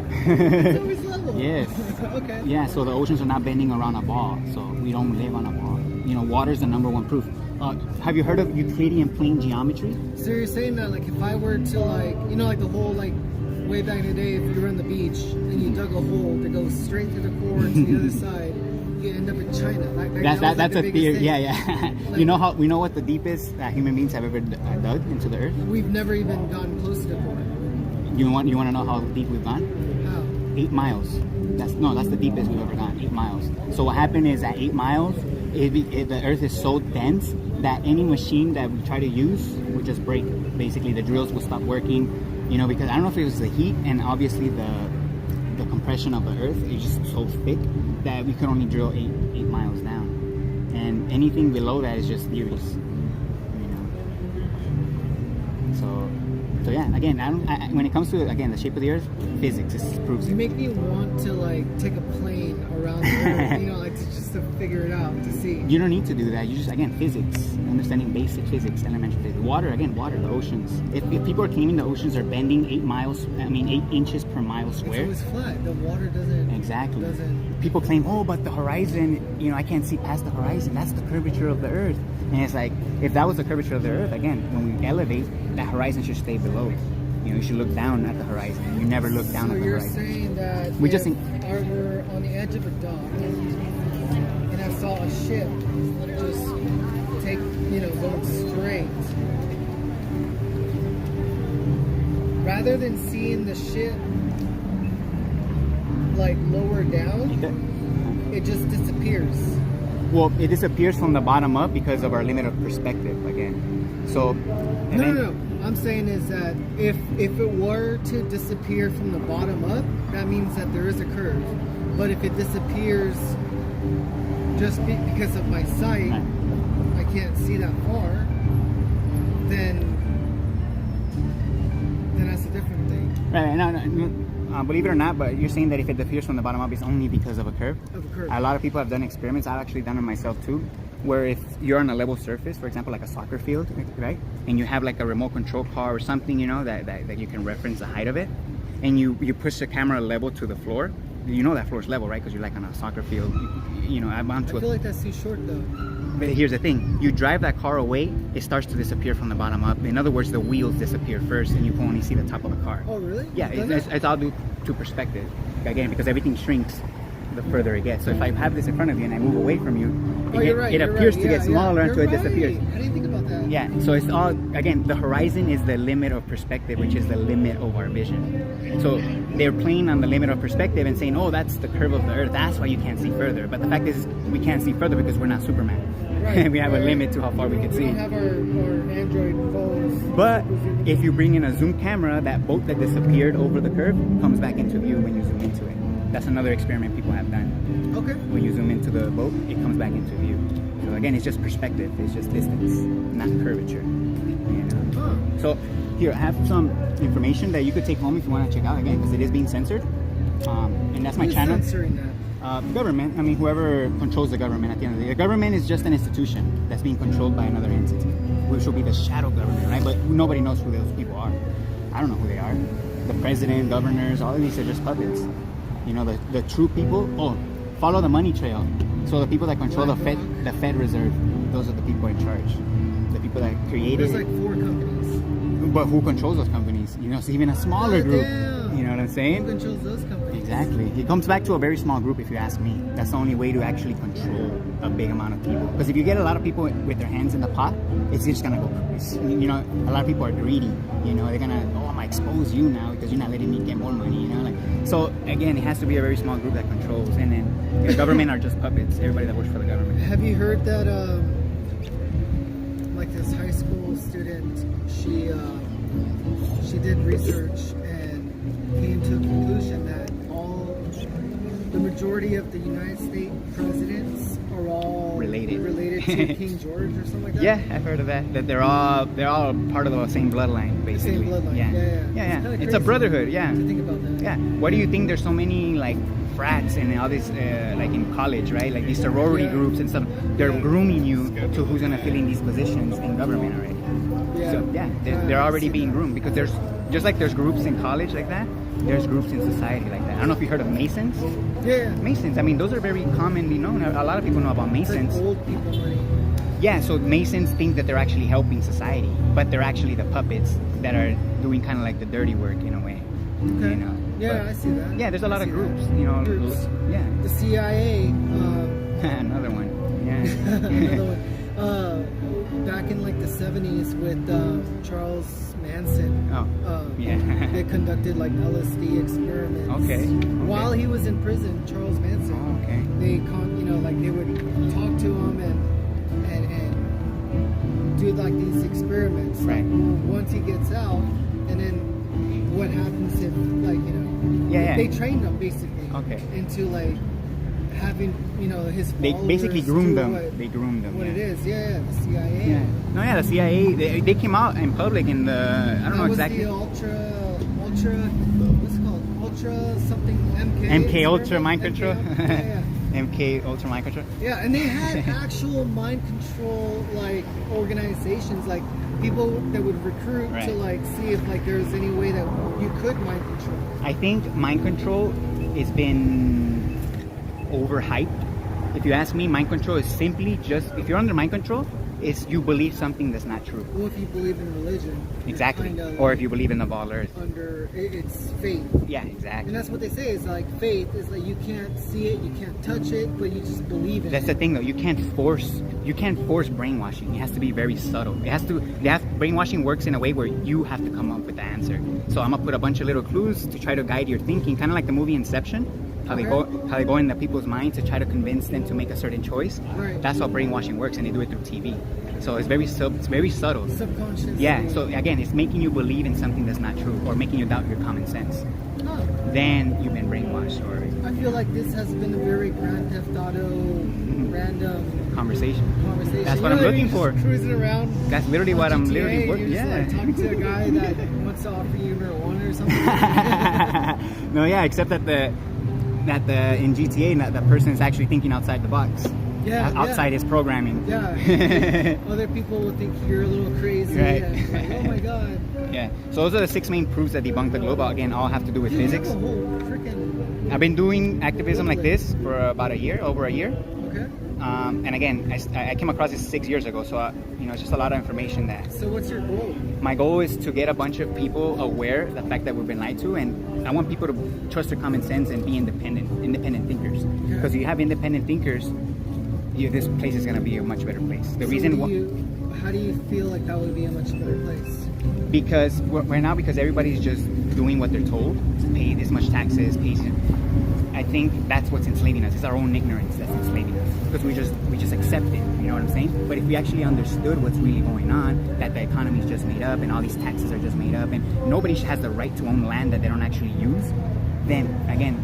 It's always level. Yes. Okay. Yeah, so the oceans are not bending around a ball, so we don't live on a ball. You know, water is the number one proof. Have you heard of Euclidean plane geometry? So you're saying that, like, if I were to, like, you know, like the whole, like, way back in the day, if you were on the beach and you dug a hole that goes straight through the core to the other side, you end up in China. That's a theory. thing. Yeah. Like, you know what the deepest that human beings have ever dug into the earth? We've never even gotten close to the core. You want to know how deep we've gone? How? 8 miles. That's the deepest we've ever gone. 8 miles. So what happened is at 8 miles, the earth is so dense that any machine that we try to use would just break. Basically, the drills will stop working. You know, because I don't know if it was the heat and obviously the compression of the earth is just so thick that we could only drill 8 miles down, and anything below that is just theories. You know. So yeah. Again, when it comes to the shape of the earth, physics just proves You it. make me want to, like, take a plane around the earth, you know, like, just to figure it out, to see. You don't need to do that. You just, again, physics, understanding basic physics, elementary physics. Water, the oceans. If people are claiming the oceans are bending 8 inches per mile It's square. always flat. The water doesn't. Exactly. Doesn't. People claim, oh, but the horizon, you know, I can't see past the horizon. That's the curvature of the earth. And it's like, if that was the curvature of the earth, again, when we elevate, that horizon should stay below. You know, you should look down at the horizon. You never look down So at the you're horizon. saying that We if just we're on the edge of a dock and I saw a ship just going straight, rather than seeing the ship like lower down, it just disappears. Well, it disappears from the bottom up because of our limit of perspective again. So, No. I'm saying is that if it were to disappear from the bottom up, that means that there is a curve. But if it disappears just because of my sight, I can't see that far, then that's a different thing. Right, no, believe it or not, but you're saying that if it disappears from the bottom up, it's only because of a curve? Of a curve. A lot of people have done experiments. I've actually done it myself too, where if you're on a level surface, for example, like a soccer field, right? And you have like a remote control car or something, you know, that you can reference the height of it, and you push the camera level to the floor, you know that floor's level, right? Because you're like on a soccer field. You know, I'm onto I feel like that's too short though. But here's the thing, you drive that car away, it starts to disappear from the bottom up. In other words, the wheels disappear first and you can only see the top of the car. Oh really? Yeah, it's all due to perspective. Again, because everything shrinks the further it gets. So if I have this in front of you and I move away from you, it appears to get smaller until it disappears. I didn't think about that. Yeah, so it's all, again, the horizon is the limit of perspective, which is the limit of our vision. So they're playing on the limit of perspective and saying, oh, that's the curve of the earth, that's why you can't see further. But the fact is, we can't see further because we're not Superman. Right, we have a limit to how far we can We see. don't have our Android phones. But if you bring in a zoom camera, that boat that disappeared over the curve comes back into view when you zoom into it. That's another experiment people have done. Okay. When you zoom into the boat, it comes back into view. So again, it's just perspective, it's just distance, not curvature. You know? Huh. So here, I have some information that you could take home if you want to check out, again, because it is being censored. And that's my Who's channel. censoring that? Government, I mean, whoever controls the government at the end of the day. The government is just an institution that's being controlled by another entity, which will be the shadow government, right? But nobody knows who those people are. I don't know who they are. The president, governors, all of these are just puppets. You know, the true people, follow the money trail. So the people that control the Fed Reserve, those are the people in charge. The people that created There's like 4 companies. But who controls those companies? You know, it's even a smaller group. Damn. You know what I'm saying? Who controls those companies? Exactly. It comes back to a very small group, if you ask me. That's the only way to actually control a big amount of people. Because if you get a lot of people with their hands in the pot, it's just gonna go crazy. You know, a lot of people are greedy. You know, they're gonna, I'm gonna expose you now because you're not letting me get more money. You know, like, so again, it has to be a very small group that controls. And then the government are just puppets. Everybody that works for the government. Have you heard that, like this high school student, she did research and came to a conclusion that the majority of the United States presidents are all related to King George or something like that? Yeah, I've heard of that. That they're all part of the same bloodline, basically. The same bloodline. Yeah. It's It's a brotherhood. Yeah. To think about that. Yeah. Why do you think there's so many like frats and all this like in college, right? Like these sorority groups and stuff. They're grooming you to who's gonna fill in these positions in government already. Yeah. So yeah, they're already being groomed because there's just like there's groups in college like that, there's groups in society like that. I don't know if you heard of Masons. Yeah. Masons, I mean, those are very commonly known. A lot of people know about It's like Masons. old people money. Yeah, so Masons think that they're actually helping society, but they're actually the puppets that are doing kind of like the dirty work in a way. Okay. You know? Yeah, But- I see that. yeah, there's a lot I of see groups. that. You know, Groups. yeah. The CIA. Another one. Yeah. Another one. Back in like the 70s with Charles Manson. Oh, yeah. They conducted like LSD experiments. Okay. While he was in prison, Charles Manson. Oh, okay. They like they would talk to him and do like these experiments. Right. Like, once he gets out, and then what happens if Yeah. they trained him basically. Okay. Into like having his They followers basically groomed do them. what- They groomed them. what yeah. it is. Yeah, the CIA. Yeah. No, yeah, the CIA, they came out in public in the, I don't know That was exactly. the ultra, what's it called? Ultra something MK. MK Ultra Mind MK, Control. Yeah, MK Ultra Mind Control. yeah, and they had actual mind control like organizations, like people that would recruit Right. to like see if like there's any way that you could mind control. I think mind control has been overhyped. If you ask me, mind control is simply just, if you're under mind control, is you believe something that's not true. Well, if you believe in religion, you're Exactly. kinda, Or like, if you believe in the ball earth. under it's faith. Yeah, exactly. And that's what they say is like faith is like you can't see it, you can't touch it, but you just believe in That's it. the thing though, you can't force brainwashing. It has to be very subtle. Brainwashing works in a way where you have to come up with the answer. So I'm gonna put a bunch of little clues to try to guide your thinking, kind of like the movie Inception. How they go into people's minds to try to convince them to make a certain choice. Right. That's how brainwashing works, and they do it through TV. So it's very subtle. Subconscious. Yeah. So again, it's making you believe in something that's not true, or making you doubt your common sense. Huh. Then you've been brainwashed, or I feel like this has been a very Grand Theft Auto random conversation. conversation. That's what You I'm know, looking you're just for. cruising around. That's literally what I'm GTA, literally you're working. just, Yeah. like, talking to a guy that wants to offer you marijuana or something. No, yeah, except that in GTA, that person is actually thinking outside the box. Yeah, Outside his programming. Yeah. Other people will think you're a little crazy. Right. And like, oh my god. Yeah. So those are the 6 main proofs that debunk the globe. Again, all have to do with You physics. have a whole freaking. I've been doing activism like this for about over a year. Okay. And again, I came across this 6 years ago, so it's just a lot of information that. So what's your goal? My goal is to get a bunch of people aware of the fact that we've been lied to, and I want people to trust their common sense and be independent thinkers. Because if you have independent thinkers, this place is going to be a much better place. The reason why. How do you feel like that would be a much better place? Because right now, because everybody's just doing what they're told, pay this much taxes, I think that's what's enslaving us. It's our own ignorance that's enslaving us, because we just accept it. You know what I'm saying? But if we actually understood what's really going on, that the economy is just made up and all these taxes are just made up, and nobody has the right to own land that they don't actually use, then again,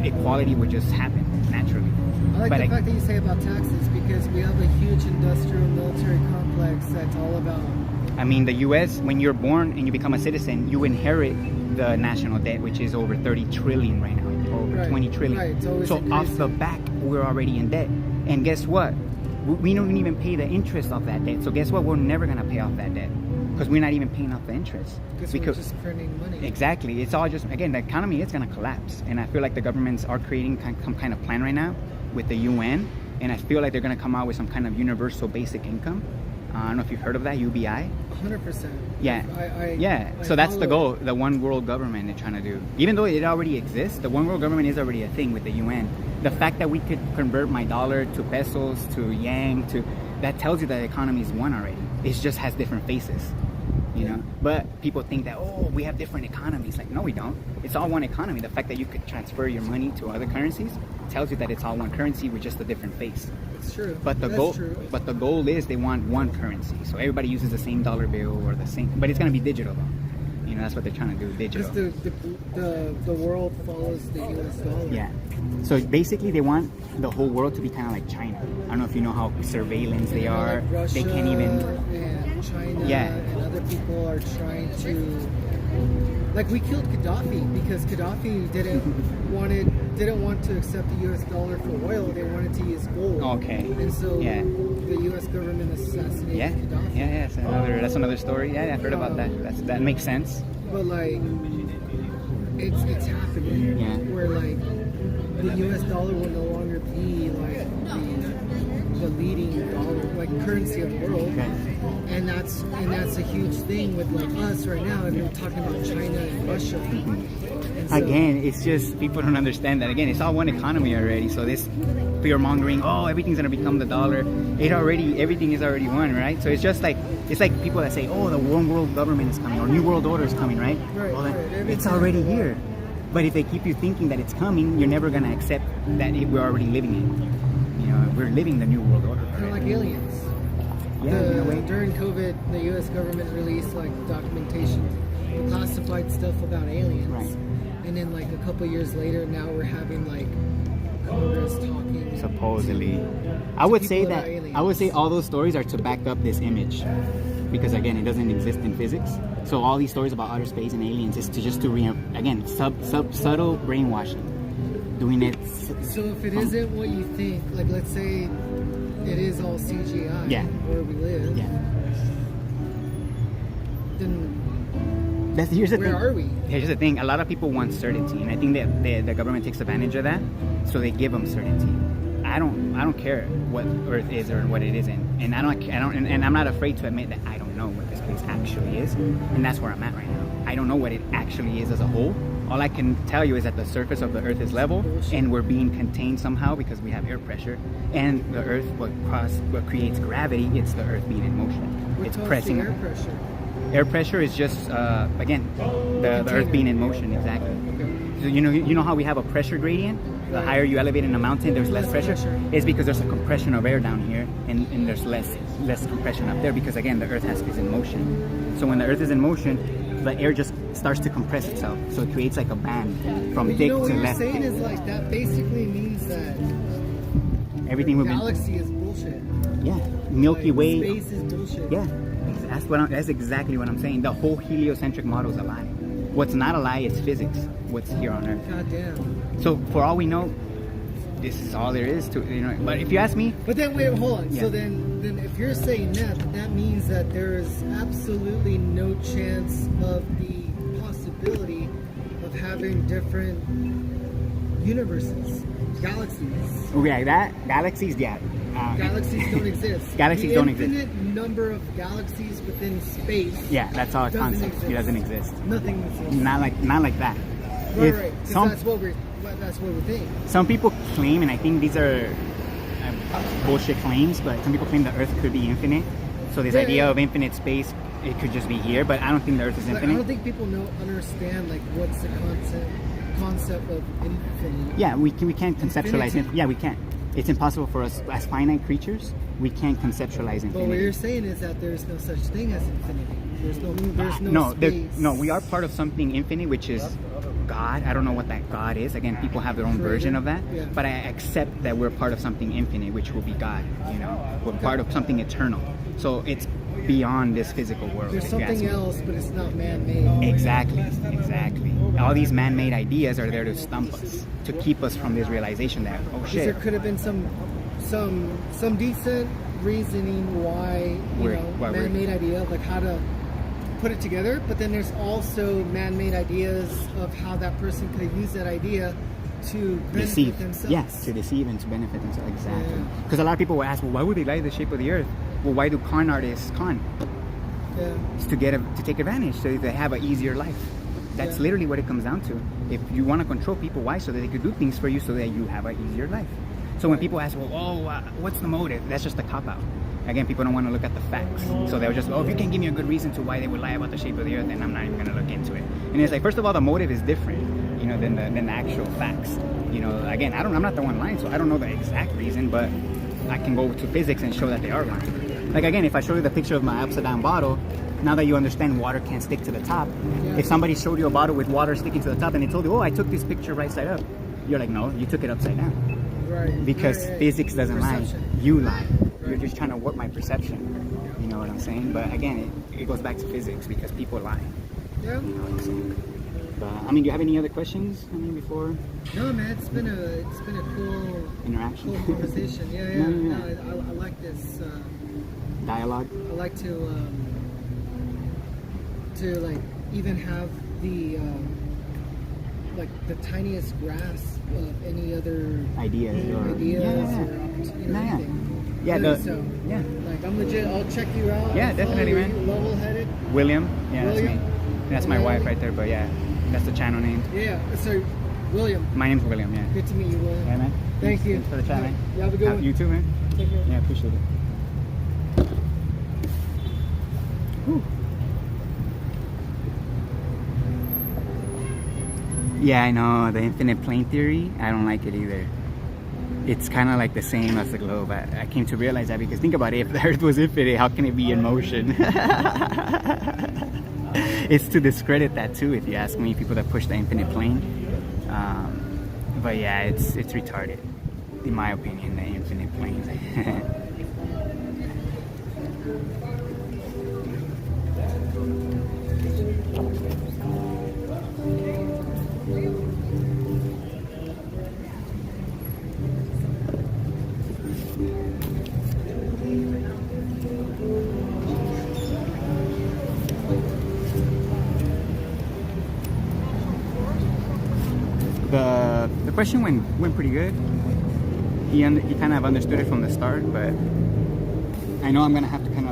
equality would just happen naturally. I like the fact that you say about taxes, because we have a huge industrial military complex that's all about. I mean, the U.S., when you're born and you become a citizen, you inherit the national debt, which is over 30 trillion right now, or over 20 trillion. Right, it's always so off increasing. the back, we're already in debt. And guess what? We don't even pay the interest off that debt. So guess what? We're never going to pay off that debt, because we're not even paying off the interest. Because we're just printing money. Exactly. It's all just, again, the economy is going to collapse. And I feel like the governments are creating some kind of plan right now with the UN. And I feel like they're going to come out with some kind of universal basic income. I don't know if you've heard of that, UBI. 100%. Yeah. I So that's the follow- goal, the one world government they're trying to do. Even though it already exists, the one world government is already a thing with the UN. The fact that we could convert my dollar to pesos, to yang, that tells you that the economy is one already. It just has different faces. You know, but people think that, oh, we have different economies. Like, no, we don't. It's all one economy. The fact that you could transfer your money to other currencies tells you that it's all one currency with just a different face. It's true. But the goal is they want one currency, so everybody uses the same dollar bill or the same. But it's gonna be digital though. You know, that's what they're trying to do, digital. Because the world follows the US dollar. Yeah. So basically, they want the whole world to be kind of like China. I don't know if you know how surveillance they are. Like Russia They can't even. and China Yeah. and other people are trying to. Like, we killed Gaddafi because Gaddafi didn't want to accept the U.S. dollar for oil. They wanted to use gold. Okay. And so Yeah. the U.S. government assassinated Yeah. Gaddafi. Yeah. That's another story. Yeah, I've heard about that. That makes sense. but like it's happening. Yeah. Where like the U.S. dollar will no longer be like the leading dollar, like currency of the world. Okay. And that's a huge thing with like us right now. And we're talking about China and Russia. And so, Again, it's just people don't understand that. Again, it's all one economy already. So this fear mongering, oh, everything's gonna become the dollar. Everything is already one, right? So it's just like people that say, oh, the one world government is coming or new world order is coming, right? Right, Well, right. it's already here. But if they keep you thinking that it's coming, you're never gonna accept that we're already living it. You know, we're living the new world order. kind of like aliens. Yeah, in a way. During COVID, the U.S. government released like documentation, classified stuff about aliens. Right. And then like a couple years later, now we're having like Congress talking. Supposedly, I would say people that about aliens. I would say all those stories are to back up this image, because again, it doesn't exist in physics. So all these stories about outer space and aliens is again subtle brainwashing, doing it. So if it isn't what you think, like let's say it is all CGI, Yeah. where we live, Yeah, then here's the thing. where are we? Here's the thing. A lot of people want certainty, and I think that the government takes advantage of that, so they give them certainty. I don't care what Earth is or what it isn't, and and I'm not afraid to admit that I don't know what this place actually is, and that's where I'm at right now. I don't know what it actually is as a whole. All I can tell you is that the surface of the Earth is level, and we're being contained somehow because we have air pressure, and the Earth, what creates gravity, it's the Earth being in motion. What It's caused pressing. the air pressure? Air pressure is just again the Earth being in motion. Exactly. So you know how we have a pressure gradient. The higher you elevate in a mountain, there's less pressure. It's because there's a compression of air down here, and there's less compression up there because again the Earth is in motion. So when the Earth is in motion, the air just starts to compress itself. So it creates like a band from But thick you know what to you're less. saying is like that basically means that Everything the will be galaxy is bullshit. Milky Way. Space is bullshit. Yeah, that's exactly what I'm saying. The whole heliocentric model is a lie. What's not a lie is physics. What's here on Earth. God damn. So for all we know, this is all there is to But if you ask me, But then wait, hold on. Yeah. So then if you're saying that means that there is absolutely no chance of the possibility of having different universes, galaxies. okay, galaxies, Galaxies don't exist. Galaxies the don't exist. infinite number of galaxies within space. Yeah, that's our doesn't concept. exist. It doesn't exist. Nothing exists. Not like that. Right, If right. 'Cause some that's what we think. some people claim, and I think these are bullshit claims, but some people claim the Earth could be infinite. So this Yeah, idea yeah. of infinite space, it could just be here, but I don't think the Earth is Like, I infinite. don't think people understand like what's the concept of infinity. Yeah, we can't conceptualize it. Infinity. Yeah, we can't. It's impossible for us as finite creatures. We can't conceptualize But what infinity. you're saying is that there's no such thing as infinity. There's no space. We are part of something infinite, which is God. I don't know what that God is. Again, people have their own version of that. Yeah. But I accept that we're part of something infinite, which will be God. We're part of something eternal. So it's beyond this physical world. There's if you ask something me. else, but it's not man-made. Exactly. All these man-made ideas are there to stump us, to keep us from this realization that, oh Because there shit, could have been some decent reasoning why why we're- man-made idea of like how to put it together, but then there's also man-made ideas of how that person could have used that idea to benefit deceive. themselves. Yes, to deceive and to benefit themselves. Exactly. Yeah. Because a lot of people will ask, well, why would they lie the shape of the Earth? Well, why do con artists con? Yeah. It's to take advantage, so they have an easier life. That's Yeah. literally what it comes down to. If you want to control people, why? So that they could do things for you, so that you have an easier life. So when people ask, well, what's the motive? That's just a cop-out. Again, people don't want to look at the facts. So they'll just, if you can give me a good reason to why they would lie about the shape of the Earth, then I'm not even going to look into it. And it's like, first of all, the motive is different, than the actual facts. Again, I'm not the one lying, so I don't know the exact reason, but I can go to physics and show that they are lying. Like again, if I show you the picture of my upside down bottle, now that you understand water can't stick to the top, if somebody showed you a bottle with water sticking to the top and they told you, I took this picture right side up, you're like, no, you took it upside down. Right. Because Right. physics doesn't lie. Perception. You lie. You're just trying to warp my perception. You know what I'm saying? But again, it goes back to physics because people lie. Yeah. You know what I'm saying? But do you have any other questions? Before No, man, it's been a cool interaction, conversation. Yeah. No, No, I like this. dialogue. I like to like even have the like the tiniest grasp of any other Ideas or or Nah, anything. yeah, Like I'm legit. I'll check you out. Yeah, I'll definitely, follow you. man. Level-headed. William. Yeah, William? that's me. That's my wife right there, but yeah, that's the channel name. Yeah. So, William. My name's William, yeah. Good to meet you, William. Yeah, man. Thank you. Thanks for the chat, man. You have a good one. You too, man. Take care. Yeah, appreciate it. Whew. Yeah, I know, the infinite plane theory, I don't like it either. It's kind of like the same as the globe. I came to realize that because think about it, if the Earth was infinite, how can it be in motion? It's to discredit that too, if you ask me, people that push the infinite plane. But yeah, it's retarded, in my opinion, the infinite plane. The question went pretty good. He kind of understood it from the start, but I know I'm gonna have to kind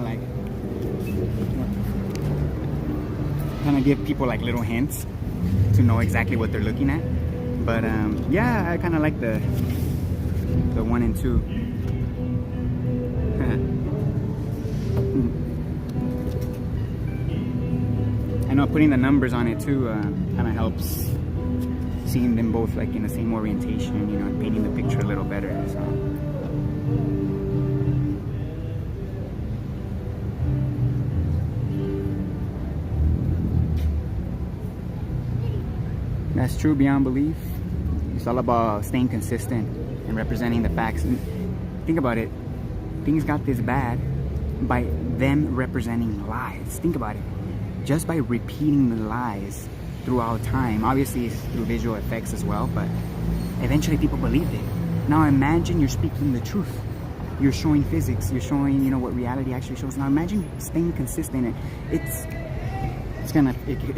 of give people like little hints to know exactly what they're looking at. But yeah, I kind of like the 1 and 2. I know putting the numbers on it too kind of helps. Seeing them both like in the same orientation, you know, and painting the picture a little better. So. That's true beyond belief. It's all about staying consistent and representing the facts. And think about it. Things got this bad by them representing lies. Think about it. Just by repeating the lies throughout time, obviously it's through visual effects as well, but eventually people believed it. Now imagine you're speaking the truth. You're showing physics. You're showing, you know, what reality actually shows. Now imagine staying consistent. It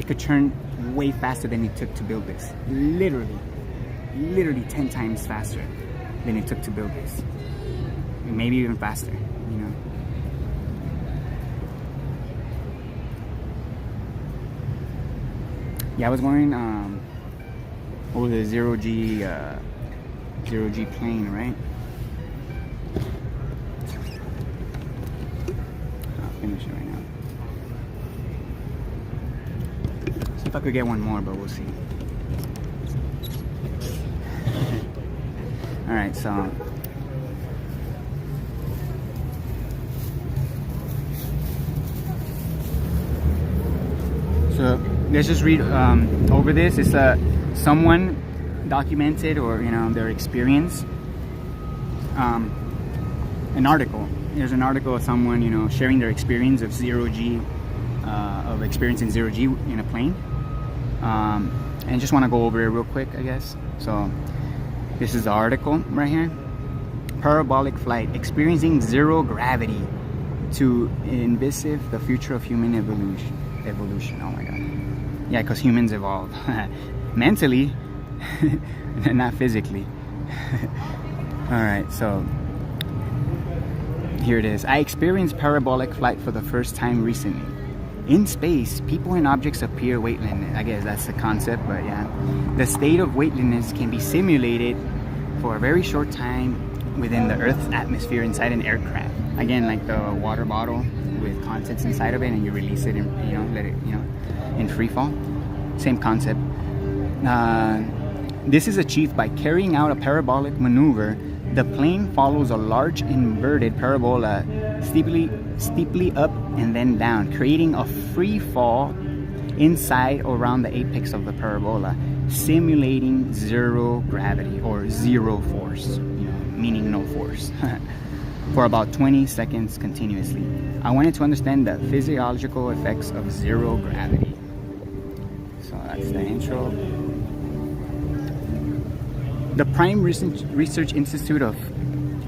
could turn way faster than it took to build this. Literally 10 times faster than it took to build this. And maybe even faster, you know. Yeah, I was going over the zero G plane, right? I'll finish it right now. See if I could get one more, but we'll see. All right, so. So let's just read over this. It's someone documented, or you know, their experience. An article. There's an article of someone, you know, sharing their experience of zero G, of experiencing zero G in a plane. And just want to go over it real quick, I guess. So this is the article right here. Parabolic flight, experiencing zero gravity to envisage the future of human evolution. Oh my god. Yeah, because humans evolve mentally, not physically. All right, so here it is. I experienced parabolic flight for the first time recently. In space, people and objects appear weightless. I guess that's the concept, but yeah. The state of weightlessness can be simulated for a very short time within the Earth's atmosphere inside an aircraft. Again, like the water bottle with contents inside of it, and you release it and, you know, let it, you know, in free fall. Same concept. This is achieved by carrying out a parabolic maneuver. The plane follows a large inverted parabola steeply up and then down, creating a free fall inside or around the apex of the parabola, simulating zero gravity or zero force, you know, meaning no force, for about 20 seconds continuously. I wanted to understand the physiological effects of zero gravity. So that's the intro. The Prime Research Institute of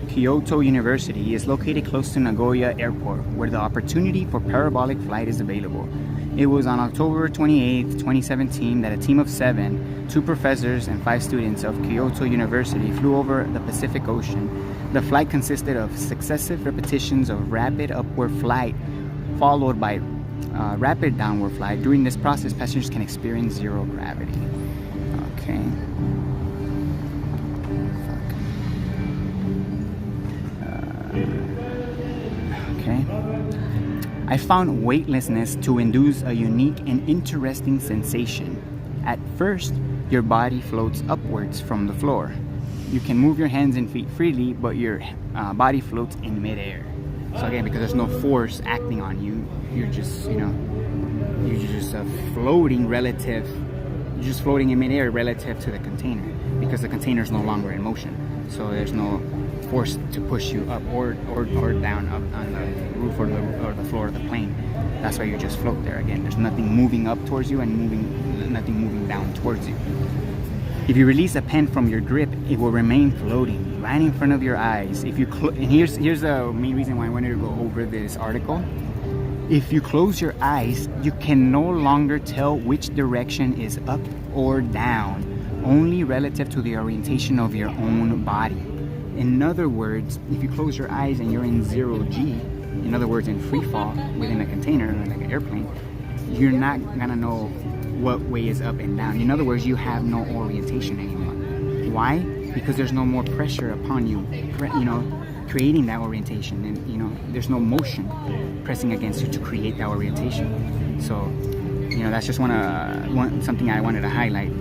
Kyoto University is located close to Nagoya Airport, where the opportunity for parabolic flight is available. It was on October 28th, 2017 that a team of 7, 2 professors and 5 students of Kyoto University flew over the Pacific Ocean. The flight consisted of successive repetitions of rapid upward flight followed by rapid downward flight. During this process, passengers can experience zero gravity. Okay. Okay. I found weightlessness to induce a unique and interesting sensation. At first, your body floats upwards from the floor. You can move your hands and feet freely, but your body floats in midair. So again, because there's no force acting on you, you're just, you're just floating relative. You're just floating in midair relative to the container, because the container is no longer in motion. So there's no force to push you up or down up on the roof or the floor of the plane. That's why you just float there. Again, there's nothing moving up towards you and nothing moving down towards you. If you release a pen from your grip, it will remain floating right in front of your eyes. If you and here's the main reason why I wanted to go over this article. If you close your eyes, you can no longer tell which direction is up or down, only relative to the orientation of your own body. In other words, if you close your eyes and you're in 0G, in other words, in free fall within a container, like an airplane, you're not gonna know what way is up and down. In other words, you have no orientation anymore. Why? Because there's no more pressure upon you, creating that orientation, and there's no motion pressing against you to create that orientation. So, that's just something I wanted to highlight.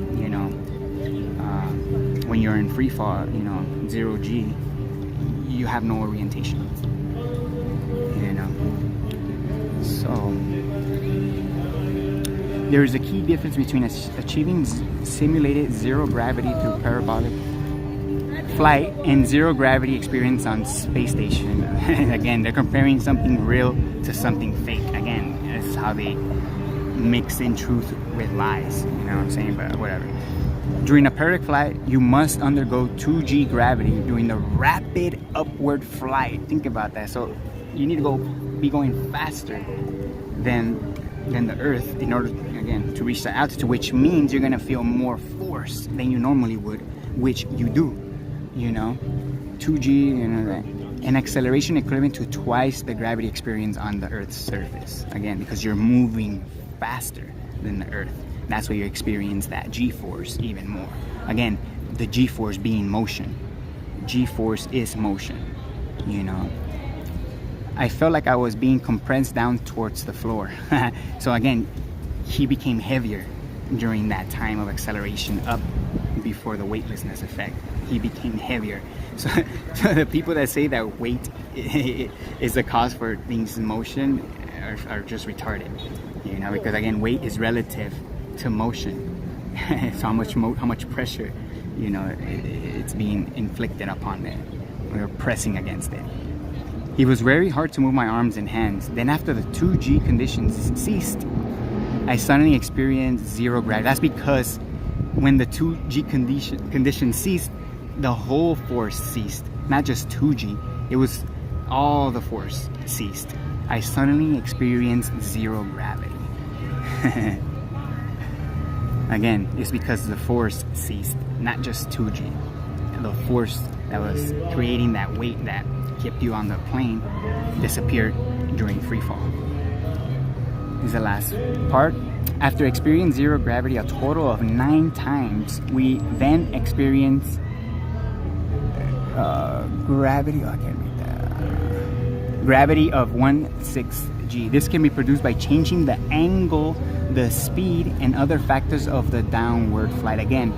When you're in free fall, 0G, you have no orientation. So there is a key difference between achieving simulated zero gravity through parabolic flight and zero gravity experience on space station. Again, they're comparing something real to something fake. Again, that's how they mix in truth with lies. You know what I'm saying? But whatever. During a parabolic flight, you must undergo 2G gravity during the rapid upward flight. Think about that. So you need to be going faster than the Earth in order, again, to reach the altitude, which means you're going to feel more force than you normally would, which you do, 2G, an acceleration equivalent to twice the gravity experience on the Earth's surface. Again, because you're moving faster than the Earth. That's where you experience that G-force even more. Again, the G-force being motion. G-force is motion, I felt like I was being compressed down towards the floor. So again, he became heavier during that time of acceleration up before the weightlessness effect. He became heavier. So the people that say that weight is the cause for things in motion are just retarded, because again, weight is relative to motion. So how much pressure, it's being inflicted upon it. We're pressing against it. It was very hard to move my arms and hands. Then after the 2G conditions ceased, I suddenly experienced zero gravity. That's because when the 2G condition ceased, the whole force ceased. Not just 2G, it was all the force ceased. I suddenly experienced zero gravity. Again, it's because the force ceased, not just 2G. The force that was creating that weight that kept you on the plane disappeared during free fall. This is the last part. After experiencing zero gravity a total of 9 times, we then experience gravity. I can't read that. Gravity of 1/6G. This can be produced by changing the angle, the speed, and other factors of the downward flight. Again,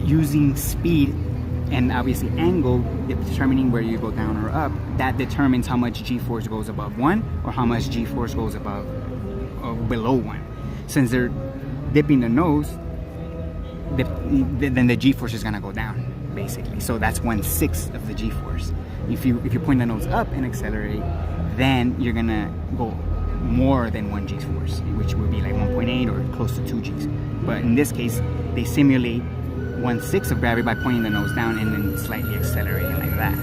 using speed and obviously angle, determining where you go down or up, that determines how much G-force goes above 1 or how much G-force goes above or below 1. Since they're dipping the nose, then the G-force is gonna go down, basically. So that's 1/6 of the G-force. If you point the nose up and accelerate, then you're gonna go more than 1 G-force, which would be like 1.8 or close to 2 Gs. But in this case, they simulate 1/6 of gravity by pointing the nose down and then slightly accelerating like that.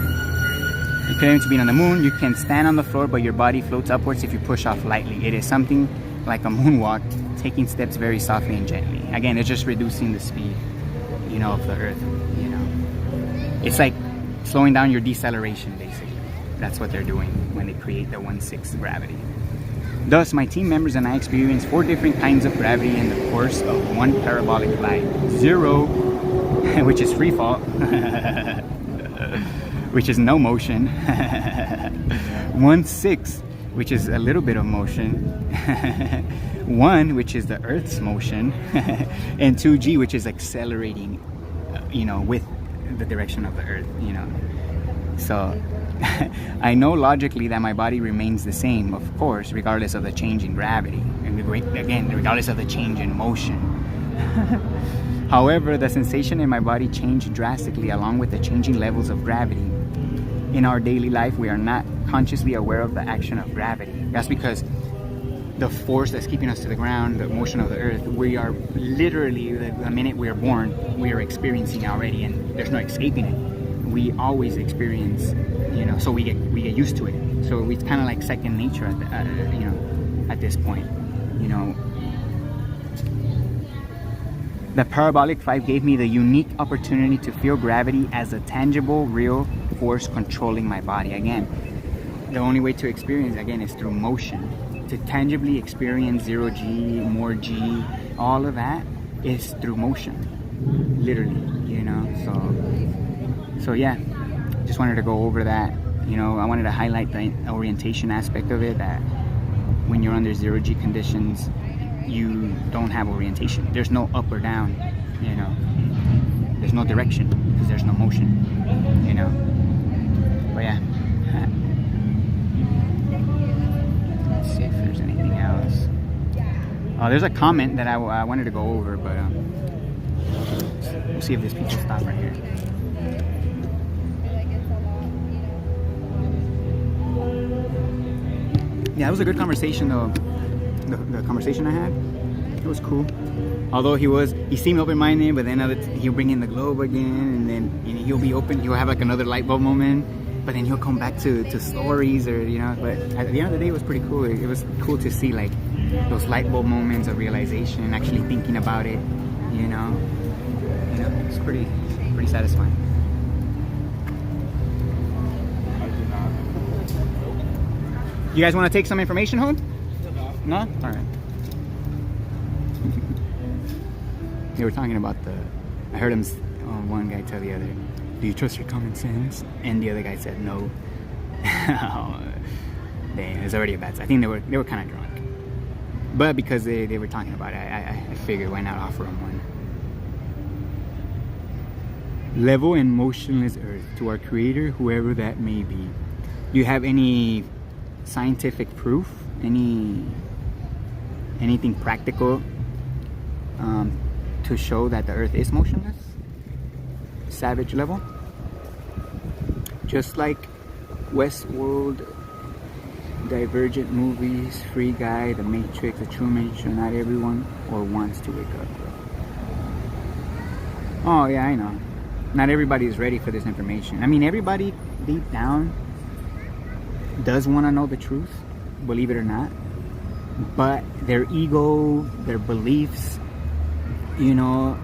You claim to be on the moon. You can stand on the floor, but your body floats upwards if you push off lightly. It is something like a moonwalk, taking steps very softly and gently. Again, it's just reducing the speed, you know, of the Earth. You know, it's like slowing down your deceleration, basically. That's what they're doing when they create the 1/6 gravity. Thus, my team members and I experienced 4 different kinds of gravity in the course of one parabolic flight. 0, which is free fall, which is no motion. 1/6, which is a little bit of motion. 1, which is the Earth's motion. And 2G, which is accelerating, you know, with the direction of the Earth, you know. So I know logically that my body remains the same, of course, regardless of the change in gravity, and again, regardless of the change in motion. However, the sensation in my body changed drastically along with the changing levels of gravity. In our daily life, we are not consciously aware of the action of gravity. That's because the force that's keeping us to the ground, the motion of the Earth, we are literally, the minute we are born, we are experiencing already, and there's no escaping it. We always experience, you know, so we get used to it. So it's kind of like second nature at you know, at this point, you know. The parabolic flight gave me the unique opportunity to feel gravity as a tangible, real force controlling my body. Again, the only way to experience, again, is through motion. To tangibly experience 0G, more G, all of that is through motion, literally, you know. So yeah, just wanted to go over that. You know, I wanted to highlight the orientation aspect of it, that when you're under 0G conditions, you don't have orientation. There's no up or down, you know. There's no direction because there's no motion, you know. But yeah. Let's see if there's anything else. Oh, there's a comment that I wanted to go over, but we'll see if this people stop right here. Yeah, it was a good conversation though. The conversation I had, it was cool. Although he seemed open-minded, but then he'll bring in the globe again, and then he'll be open. He'll have like another light bulb moment, but then he'll come back to stories, or you know. But at the end of the day, it was pretty cool. It was cool to see like those light bulb moments of realization and actually thinking about it. You know, it's pretty satisfying. You guys want to take some information home? No? All right. They were talking about I heard one guy tell the other, do you trust your common sense? And the other guy said no. Oh, dang, it's already a bad sign. I think they were kind of drunk. But because they were talking about it, I figured why not offer them one. Level and motionless Earth, to our Creator, whoever that may be. Do you have any scientific proof? Anything practical to show that the Earth is motionless? Savage level? Just like Westworld, Divergent movies, Free Guy, The Matrix, The Truman Show, not everyone or wants to wake up. Oh yeah, I know. Not everybody is ready for this information. I mean, everybody deep down does want to know the truth, believe it or not. But their ego, their beliefs, you know,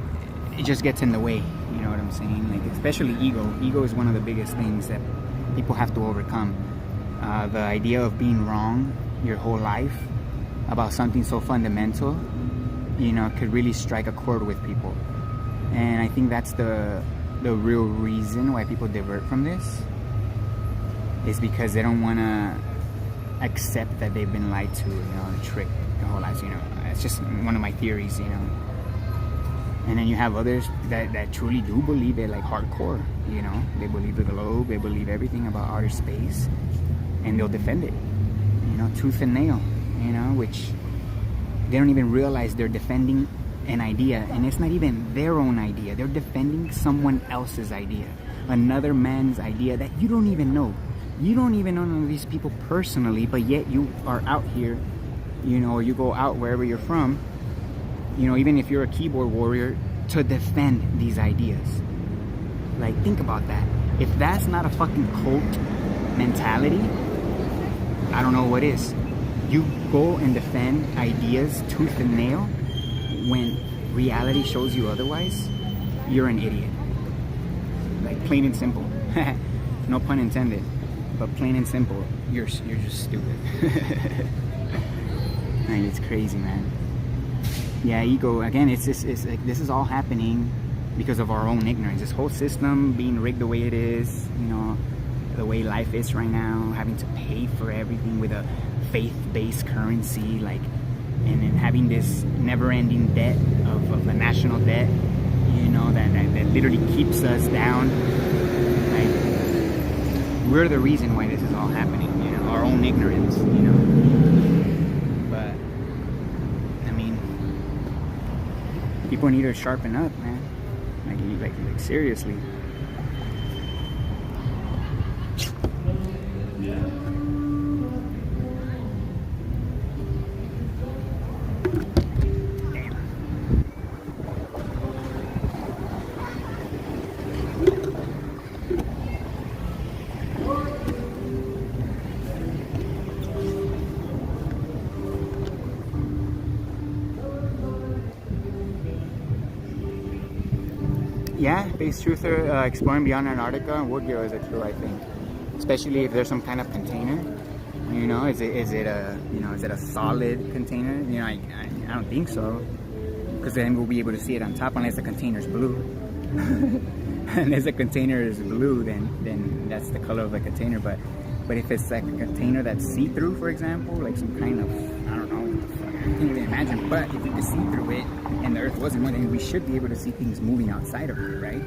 it just gets in the way. You know what I'm saying? Like, especially ego. Ego is one of the biggest things that people have to overcome. The idea of being wrong your whole life about something so fundamental, you know, could really strike a chord with people. And I think that's the real reason why people divert from this, is because they don't want to accept that they've been lied to, you know, tricked their whole lives, you know. It's just one of my theories, you know. And then you have others that truly do believe it, like hardcore, you know. They believe the globe, they believe everything about outer space, and they'll defend it, you know, tooth and nail, you know, which they don't even realize they're defending an idea, and it's not even their own idea. They're defending someone else's idea, another man's idea that you don't even know. You don't even know none of these people personally, but yet you are out here, you know, or you go out wherever you're from, you know, even if you're a keyboard warrior, to defend these ideas. Like, think about that. If that's not a fucking cult, mentality, I don't know what is. You go and defend ideas tooth and nail when reality shows you otherwise, you're an idiot. Like, plain and simple. No pun intended, but plain and simple, you're just stupid. Like, it's crazy, man. Yeah, ego, again, it's like, this is all happening because of our own ignorance. This whole system being rigged the way it is, you know, the way life is right now, having to pay for everything with a faith-based currency, like, and then having this never-ending debt of the national debt, you know, that literally keeps us down. Like, we're the reason why this is all happening, you know, our own ignorance, you know. But I mean, people need to sharpen up, man. Like seriously. Yeah, base truther exploring beyond Antarctica would give us a clue, I think. Especially if there's some kind of container. You know, is it a solid container? You know, I don't think so. Because then we'll be able to see it on top unless the container's blue. Unless the container is blue, then that's the color of the container. But if it's like a container that's see-through, for example, like some kind of, I don't know, I can't even imagine. But if we could see through it and the Earth wasn't one, then we should be able to see things moving outside of it, right?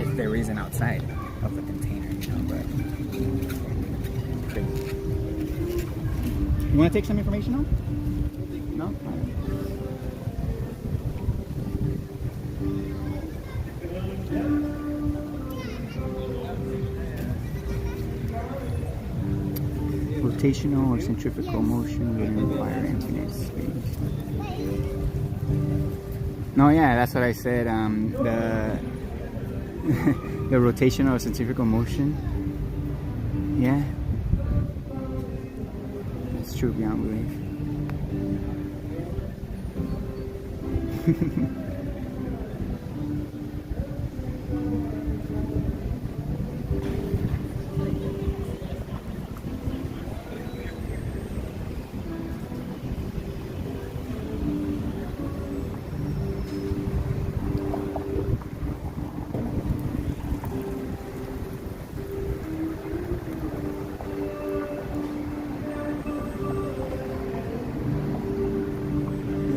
If there is an outside of the container, you know. But crazy. You want to take some information now? No? Rotational or centrifugal motion will require infinite space. No, yeah, that's what I said. The rotational or centrifugal motion. Yeah, that's true beyond belief.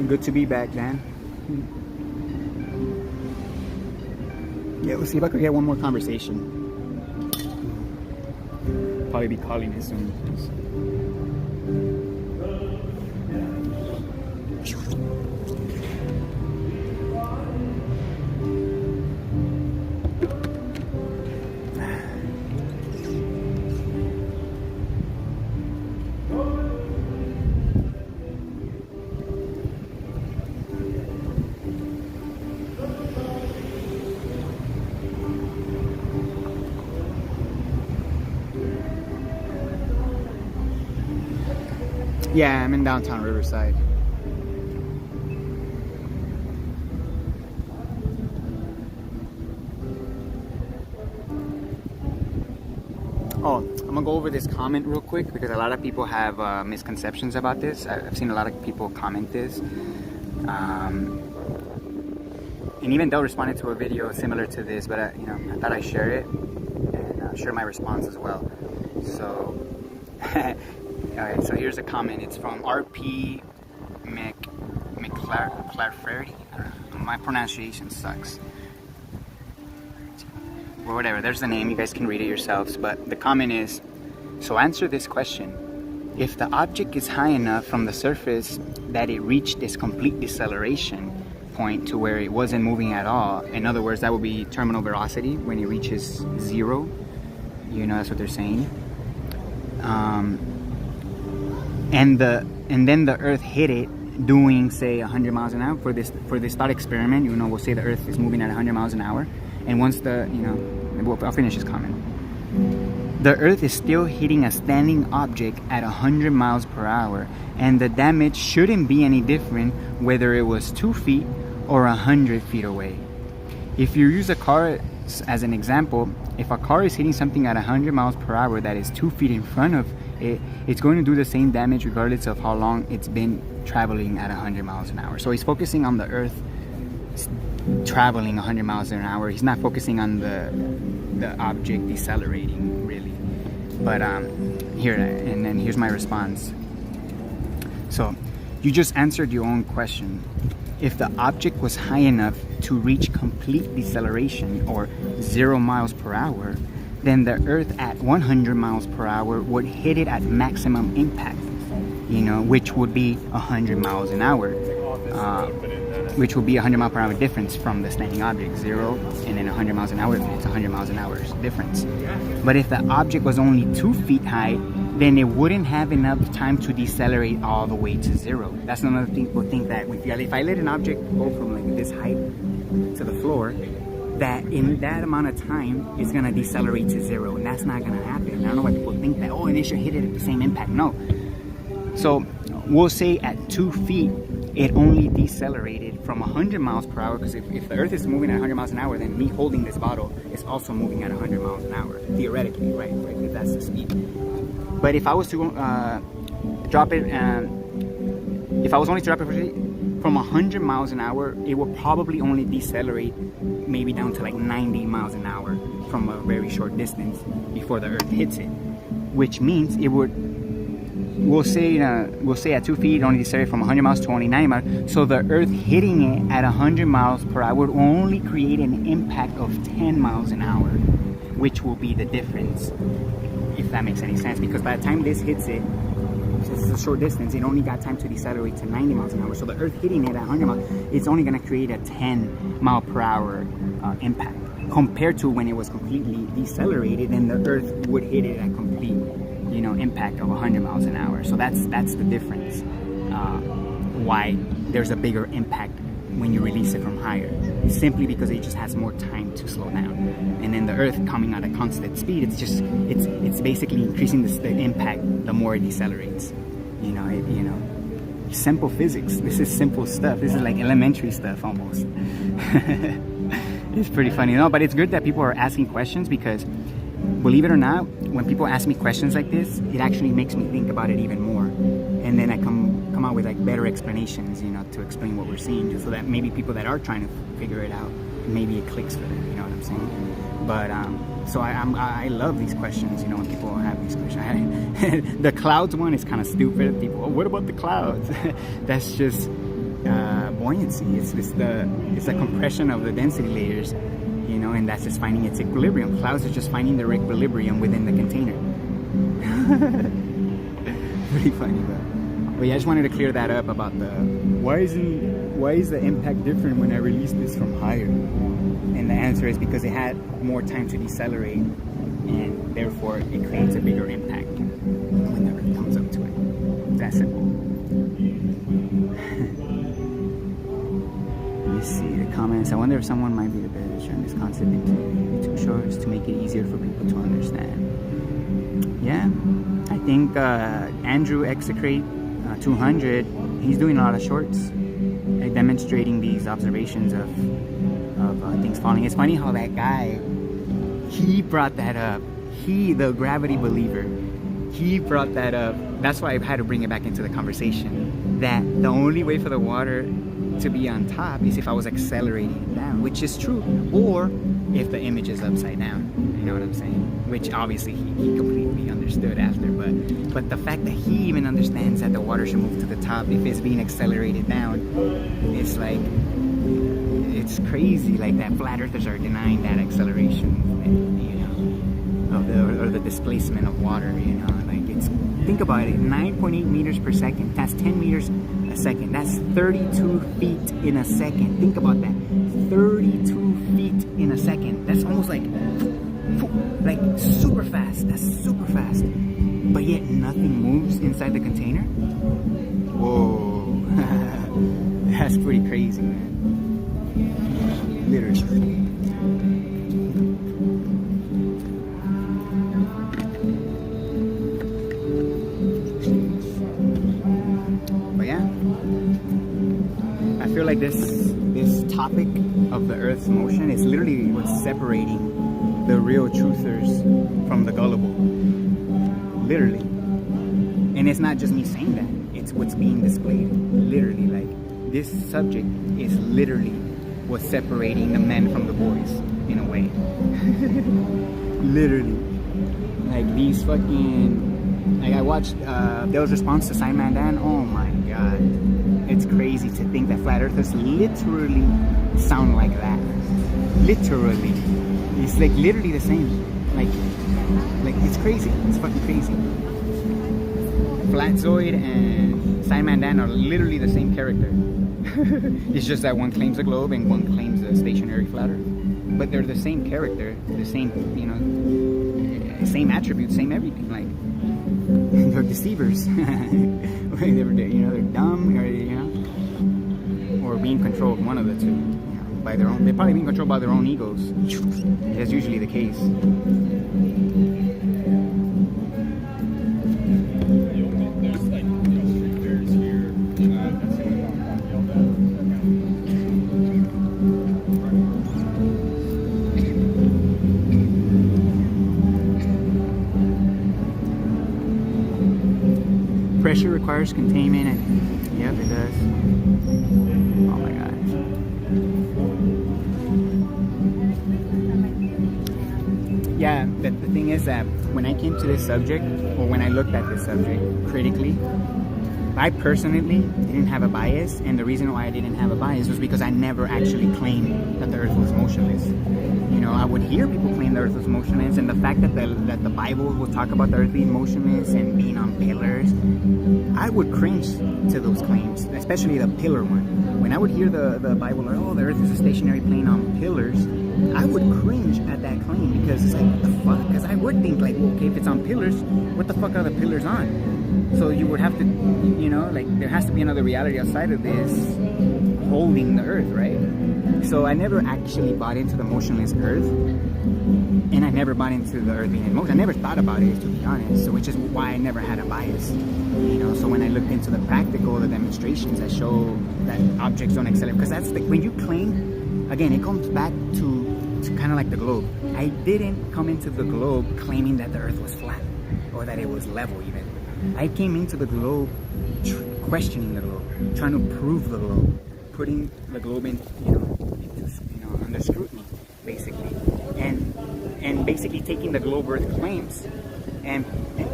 Good to be back, Dan. Yeah, let's see if I could get one more conversation. Probably be calling it soon. Yeah, I'm in downtown Riverside. Oh, I'm gonna go over this comment real quick because a lot of people have misconceptions about this. I've seen a lot of people comment this. And even Del responded to a video similar to this, but I thought I'd share it and share my response as well. So, alright, so here's a comment. It's from RP McClarferty. My pronunciation sucks. Or whatever, there's the name, you guys can read it yourselves. But the comment is, so answer this question. If the object is high enough from the surface that it reached its complete deceleration point to where it wasn't moving at all, in other words, that would be terminal velocity when it reaches zero. You know, that's what they're saying. And then the Earth hit it doing, say, 100 miles an hour for this thought experiment. You know, we'll say the Earth is moving at 100 miles an hour, and once I'll finish this comment. the Earth is still hitting a standing object at 100 miles per hour, and the damage shouldn't be any different whether it was 2 feet or 100 feet away. If you use a car as an example, if a car is hitting something at 100 miles per hour that is 2 feet in front of it, it's going to do the same damage regardless of how long it's been traveling at 100 miles an hour. So he's focusing on the Earth traveling 100 miles an hour. He's not focusing on the object decelerating, really. But here's my response. So you just answered your own question. If the object was high enough to reach complete deceleration, or 0 miles per hour, then the Earth at 100 miles per hour would hit it at maximum impact, which would be 100 miles an hour, which would be 100 mile per hour difference from the standing object. 0 and then 100 miles an hour, it's 100 miles an hour difference. But if the object was only 2 feet high, then it wouldn't have enough time to decelerate all the way to 0. That's another thing. People think that if I let an object go from like this height to the floor, that in that amount of time it's gonna decelerate to 0, and that's not gonna happen. I don't know why people think that, and it should hit it at the same impact. No. So we'll say at 2 feet, it only decelerated from 100 miles per hour, because if the Earth is moving at 100 miles an hour, then me holding this bottle is also moving at 100 miles an hour, theoretically, right? If that's the speed. But if I was to drop it, if I was only to drop it from 100 miles an hour, it will probably only decelerate maybe down to like 90 miles an hour from a very short distance before the Earth hits it, which means it would, we'll say at 2 feet, it only decelerated from 100 miles to only 90 miles. So the Earth hitting it at 100 miles per hour would only create an impact of 10 miles an hour, which will be the difference, if that makes any sense. Because by the time this hits it, it's a short distance, it only got time to decelerate to 90 miles an hour. So the Earth hitting it at 100 miles, it's only going to create a 10 mile per hour impact, compared to when it was completely decelerated, and the Earth would hit it at complete impact of 100 miles an hour. So that's the difference, why there's a bigger impact when you release it from higher. It's simply because it just has more time to slow down. And then the Earth coming at a constant speed, it's basically increasing the impact the more it decelerates. Simple physics. This is simple stuff. This is like elementary stuff almost. It's pretty funny, but it's good that people are asking questions, because believe it or not, when people ask me questions like this, it actually makes me think about it even more, and then I come out with like better explanations, to explain what we're seeing, so that maybe people that are trying to figure it out, maybe it clicks for them. You know what I'm saying? But so I love these questions. When people have these questions. The clouds one is kind of stupid. People, what about the clouds? That's just buoyancy. It's a compression of the density layers. And that's just finding its equilibrium. Clouds are just finding their equilibrium within the container. Pretty funny, but yeah, I just wanted to clear that up about the why is the impact different when I release this from higher? And the answer is because it had more time to decelerate, and therefore it creates a bigger impact when the Earth comes up to it. That's simple. Let me see the comments. I wonder if someone might be the better to turn this concept into YouTube shorts to make it easier for people to understand. Yeah, I think Andrew Execrate 200, he's doing a lot of shorts, like demonstrating these observations of things falling. It's funny how that guy, he brought that up. The gravity believer, he brought that up. That's why I've had to bring it back into the conversation, that the only way for the water to be on top is if I was accelerating it down, which is true, or if the image is upside down. You know what I'm saying? Which obviously he completely understood after, but the fact that he even understands that the water should move to the top if it's being accelerated down, it's like, it's crazy. Like that flat earthers are denying that acceleration movement, of the displacement of water, like it's, think about it, 9.8 meters per second, that's 10 meters a second, that's 32 feet in a second. Think about that, 32 feet in a second. That's almost like super fast. That's super fast, but yet nothing moves inside the container. Whoa. That's pretty crazy, man. Literally. this topic of the Earth's motion is literally what's separating the real truthers from the gullible. Literally. And it's not just me saying that. It's what's being displayed. Literally, like, this subject is literally what's separating the men from the boys, in a way. Literally. Like, these fucking... Like, I watched Dale's response to Simon Dan. Oh my god. It's crazy to think that flat earthers literally sound like that. Literally. It's like literally the same. Like it's crazy. It's fucking crazy. Flatzoid and Simon Dan are literally the same character. It's just that one claims a globe and one claims a stationary flat earth. But they're the same character, the same, you know, same attributes, same everything. Like, they're deceivers. They're dumb, or, you know, or being controlled, one of the two, you know, by their own. They're probably being controlled by their own egos. That's usually the case. Pressure requires containment, and yep, it does. Oh my god. Yeah, but the thing is that when I came to this subject, or when I looked at this subject critically, I personally didn't have a bias, and the reason why I didn't have a bias was because I never actually claimed that the Earth was motionless. You know, I would hear people claim the Earth was motionless, and the fact that the Bible will talk about the Earth being motionless and being on pillars, I would cringe to those claims, especially the pillar one. When I would hear the Bible, like, oh, the Earth is a stationary plane on pillars, I would cringe at that claim, because it's like, what the fuck? Because I would think, like, okay, if it's on pillars, what the fuck are the pillars on? So you would have to, you know, like, there has to be another reality outside of this holding the Earth, right? So I never actually bought into the motionless Earth, and I never bought into the Earth being in motion. I never thought about it, to be honest, so which is why I never had a bias, you know. So when I looked into the practical, the demonstrations that show that objects don't accelerate, because that's the, when you claim, again, it comes back to kind of like the globe. I didn't come into the globe claiming that the Earth was flat, or that it was level even. I came into the globe questioning the globe, trying to prove the globe, putting the globe in, under scrutiny, basically, and basically taking the globe Earth claims and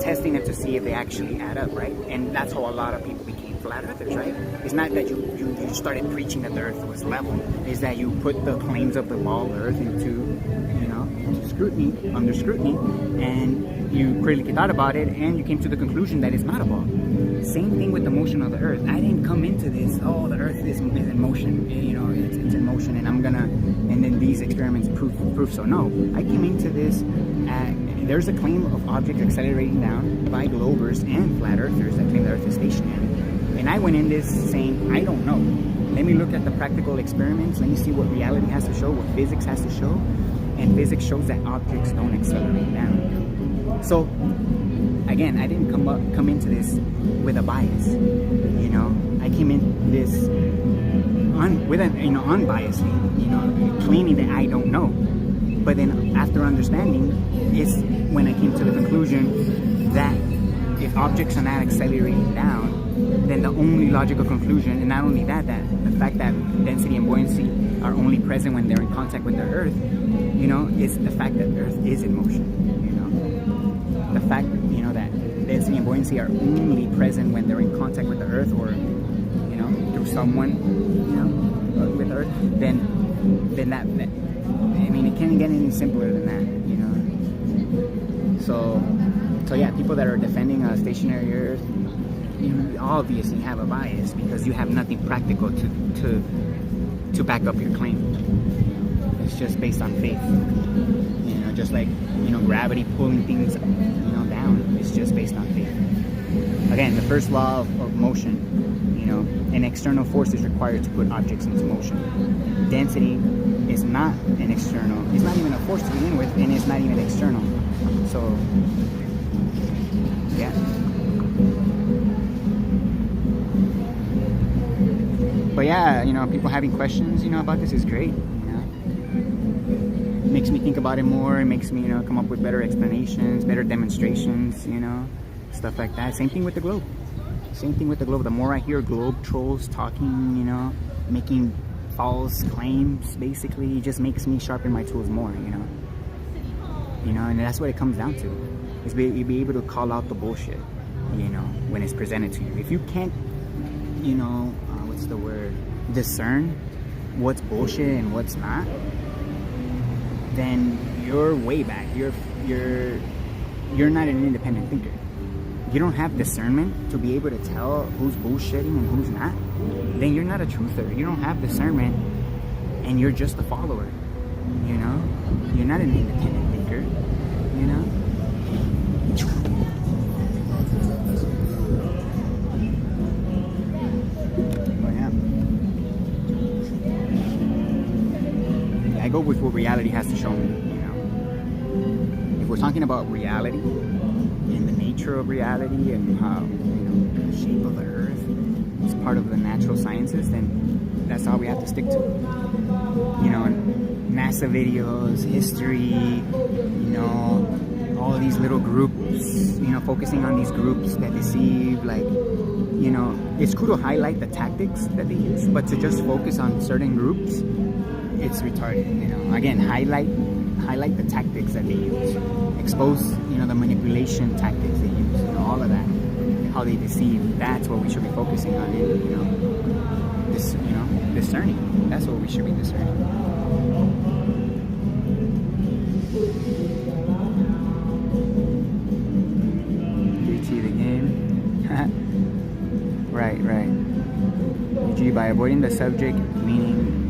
testing it to see if they actually add up, right? And that's how a lot of people became flat earthers, right? It's not that you started preaching that the Earth was level. It's that you put the claims of the ball Earth into scrutiny, under scrutiny, and you critically thought about it, and you came to the conclusion that it's not a ball. Same thing with the motion of the Earth. I didn't come into this, oh, the Earth is in motion, it's in motion, and then these experiments prove so. No, I came into this there's a claim of objects accelerating down by globers and flat earthers that claim the Earth is stationary. And I went in this saying, I don't know. Let me look at the practical experiments, let me see what reality has to show, what physics has to show, and physics shows that objects don't accelerate down. So, again, I didn't come into this with a bias, I came in this unbiasedly, claiming that I don't know. But then after understanding is when I came to the conclusion that if objects are not accelerating down, then the only logical conclusion, and not only that the fact that density and buoyancy are only present when they're in contact with the Earth, is the fact that the Earth is in motion. The fact, that density and buoyancy are only present when they're in contact with the Earth, or, through someone, with Earth, then that, it can't get any simpler than that, So yeah, people that are defending a stationary Earth, you obviously have a bias because you have nothing practical to back up your claim. It's just based on faith. Just like gravity pulling things down. It's just based on faith. Again, the first law of motion. An external force is required to put objects into motion. Density is not an external. It's not even a force to begin with, and it's not even external. So, yeah. But yeah, you know, people having questions, you know, about this is great. You know, it makes me think about it more. It makes me, you know, come up with better explanations, better demonstrations, you know, stuff like that. Same thing with the globe. Same thing with the globe. The more I hear globe trolls talking, you know, making false claims, basically, it just makes me sharpen my tools more, you know. You know, and that's what it comes down to. Is be able to call out the bullshit, you know, when it's presented to you. If you can't, you know, what's the word, discern what's bullshit and what's not, then you're way back. You're not an independent thinker. You don't have discernment to be able to tell who's bullshitting and who's not, then you're not a truther. You don't have discernment and you're just a follower, you know? You're not an independent thinker, you know? Oh, yeah. I go with what reality has to show me, you know? If we're talking about reality, and the nature of reality and how, you know, the shape of the earth is part of the natural sciences, then that's all we have to stick to. You know, NASA videos, history, you know, all of these little groups, you know, focusing on these groups that deceive, like, you know, it's cool to highlight the tactics that they use, but to just focus on certain groups, it's retarded, you know. Again, highlight the tactics that they use, expose, you know, the manipulation tactics they use, you know, all of that, how they deceive. That's what we should be focusing on, and, you know, discerning. That's what we should be discerning. DT the game. Right. EG, by avoiding the subject, meaning.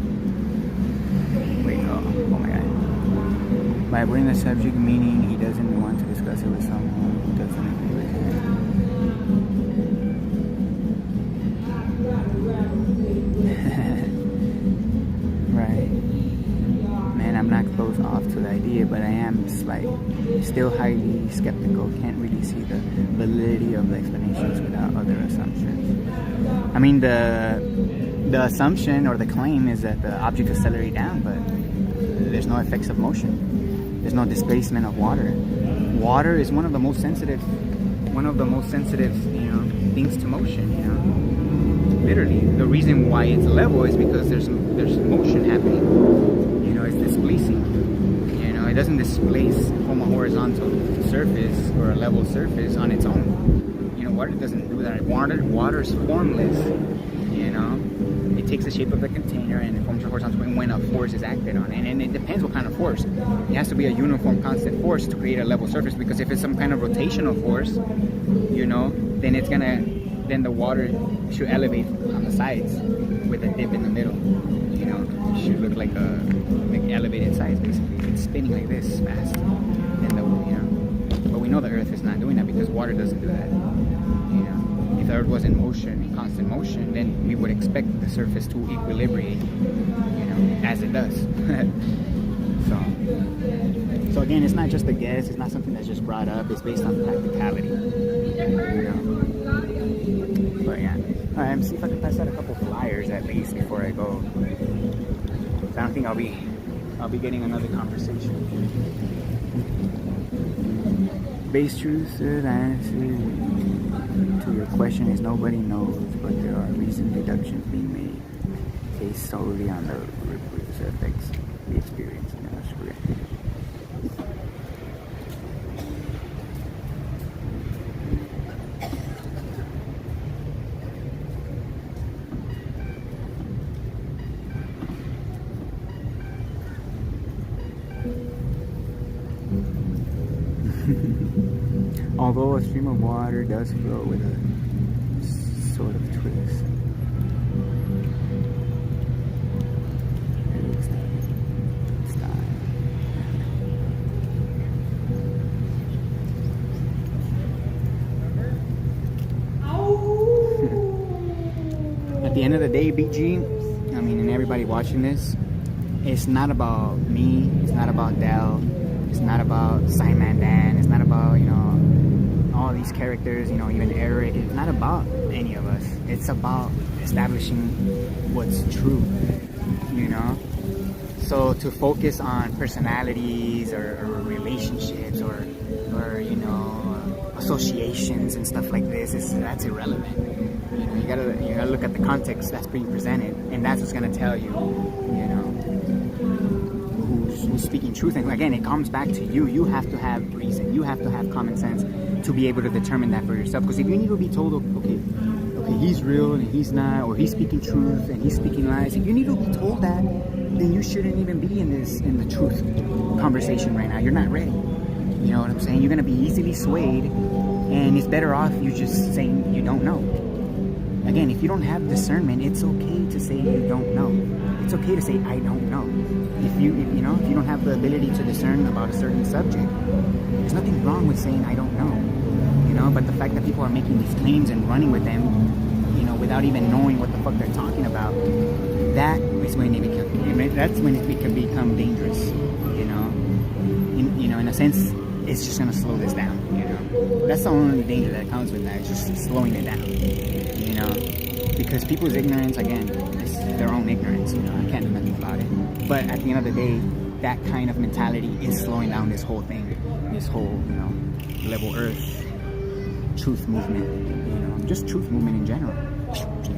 Oh my god. By avoiding the subject, meaning he doesn't want to discuss it with someone who doesn't agree with him. Right. Man, I'm not closed off to the idea, but I am still highly skeptical. Can't really see the validity of the explanations without other assumptions. I mean, the assumption or the claim is that the object accelerates down, but there's no effects of motion. There's no displacement of water. Water is one of the most sensitive, you know, things to motion, you know. Literally, the reason why it's level is because there's motion happening. You know, it's displacing. You know, it doesn't displace from a horizontal surface or a level surface on its own. You know, water doesn't do that. Water is formless. You know. It takes the shape of the container and it forms a horizontal when a force is acted on it. And it depends what kind of force. It has to be a uniform constant force to create a level surface, because if it's some kind of rotational force, you know, then the water should elevate on the sides with a dip in the middle. You know, it should look like elevated sides, basically. It's spinning like this fast. But we know the Earth is not doing that because water doesn't do that. You know. If the Earth was in motion, in constant motion, then we would expect the surface to equilibrate, you know, as it does. So again, it's not just a guess. It's not something that's just brought up. It's based on practicality, you know. But yeah, all right. See if I can pass out a couple flyers at least before I go. I don't think I'll be getting another conversation. Base truth, answer to your question is nobody knows, but there are recent deductions being made based solely on the reproofs effects we experience in our spring. Although a stream of water does flow with a sort of twist. At the end of the day, BG, I mean, and everybody watching this, it's not about me, it's not about Dell, it's not about Simon Dan, it's not about, you know, all these characters, you know, even Eric, it's not about any of us. It's about establishing what's true, you know? So to focus on personalities or relationships or you know, associations and stuff like this, that's irrelevant. You know, you gotta look at the context that's being presented, and that's what's gonna tell you, you know, who's speaking truth. And again, it comes back to you. You have to have reason. You have to have common sense to be able to determine that for yourself. Because if you need to be told, okay, he's real and he's not, or he's speaking truth and he's speaking lies, if you need to be told that, then you shouldn't even be in the truth conversation right now. You're not ready. You know what I'm saying? You're gonna be easily swayed, and it's better off you just saying you don't know. Again, if you don't have discernment, it's okay to say you don't know. It's okay to say I don't know. If you don't have the ability to discern about a certain subject, there's nothing wrong with saying I don't know. You know, but the fact that people are making these claims and running with them, you know, without even knowing what the fuck they're talking about, that is when it can become dangerous. You know, in a sense, it's just gonna slow this down. You know, that's the only danger that comes with that. It's just slowing it down. You know, because people's ignorance, again, is their own ignorance. You know, I can't do nothing about it. But at the end of the day, that kind of mentality is slowing down this whole thing, this whole, you know, level Earth truth movement. You know, just truth movement in general. You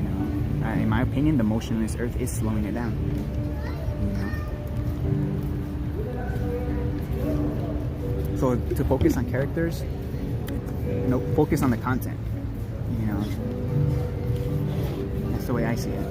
know, in my opinion, the motionless Earth is slowing it down. You know. So to focus on characters, no, focus on the content. You know, that's the way I see it.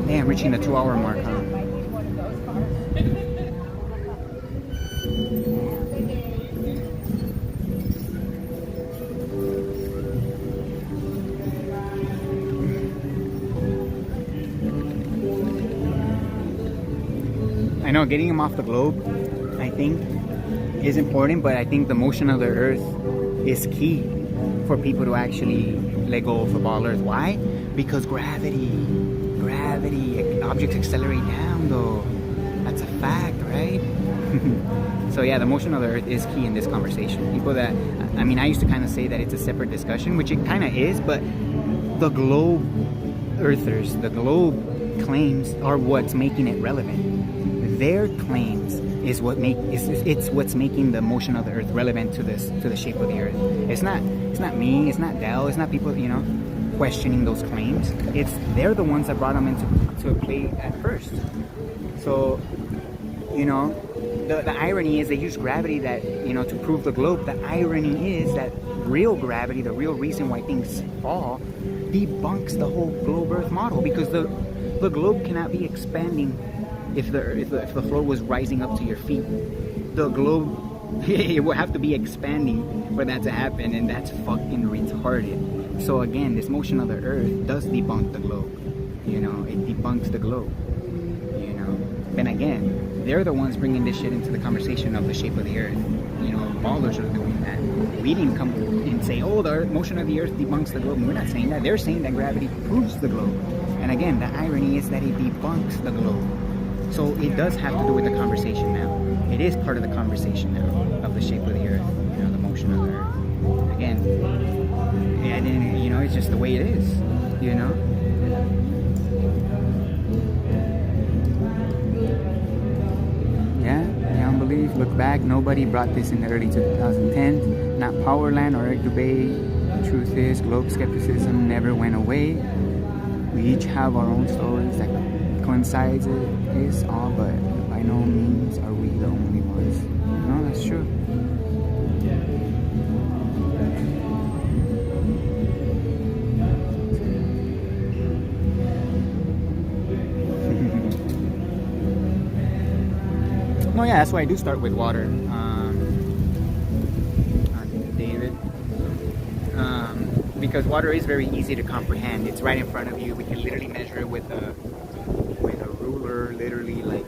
Damn, reaching the 2-hour mark, huh? I know getting him off the globe, I think, is important, but I think the motion of the Earth is key for people to actually let go of the ball Earth. Why? Because gravity, objects accelerate down though. That's a fact, right? So yeah, the motion of the Earth is key in this conversation. People that, I mean, I used to kind of say that it's a separate discussion, which it kind of is, but the globe earthers, the globe claims are what's making it relevant. Their claims is it's what's making the motion of the Earth relevant to the shape of the Earth. It's not me, it's not Dell, it's not people, you know, questioning those claims. They're the ones that brought them into play at first. So, you know, the irony is they use gravity that, you know, to prove the globe. The irony is that real gravity, the real reason why things fall, debunks the whole globe Earth model, because the globe cannot be expanding if the floor was rising up to your feet. The globe, it will have to be expanding for that to happen, and that's fucking retarded. So again, this motion of the Earth does debunk the globe. You know, it debunks the globe. You know, then again, they're the ones bringing this shit into the conversation of the shape of the Earth. You know, ballers are doing that. We didn't come and say, oh, the motion of the Earth debunks the globe. We're not saying that. They're saying that gravity proves the globe. And again, the irony is that it debunks the globe. So it does have to do with the conversation now. It is part of the conversation now of the shape of the Earth, you know, the motion of the Earth. Again, and you know, it's just the way it is, you know. Yeah, beyond belief. Look back. Nobody brought this in the early 2010s. Not Powerland or Eric Dubay. The truth is, globe skepticism never went away. We each have our own stories that coincides it is all, but by no means are we the only ones. No, that's true. yeah, that's why I do start with water. David. Because water is very easy to comprehend. It's right in front of you. We can literally measure it with a ruler, literally, like,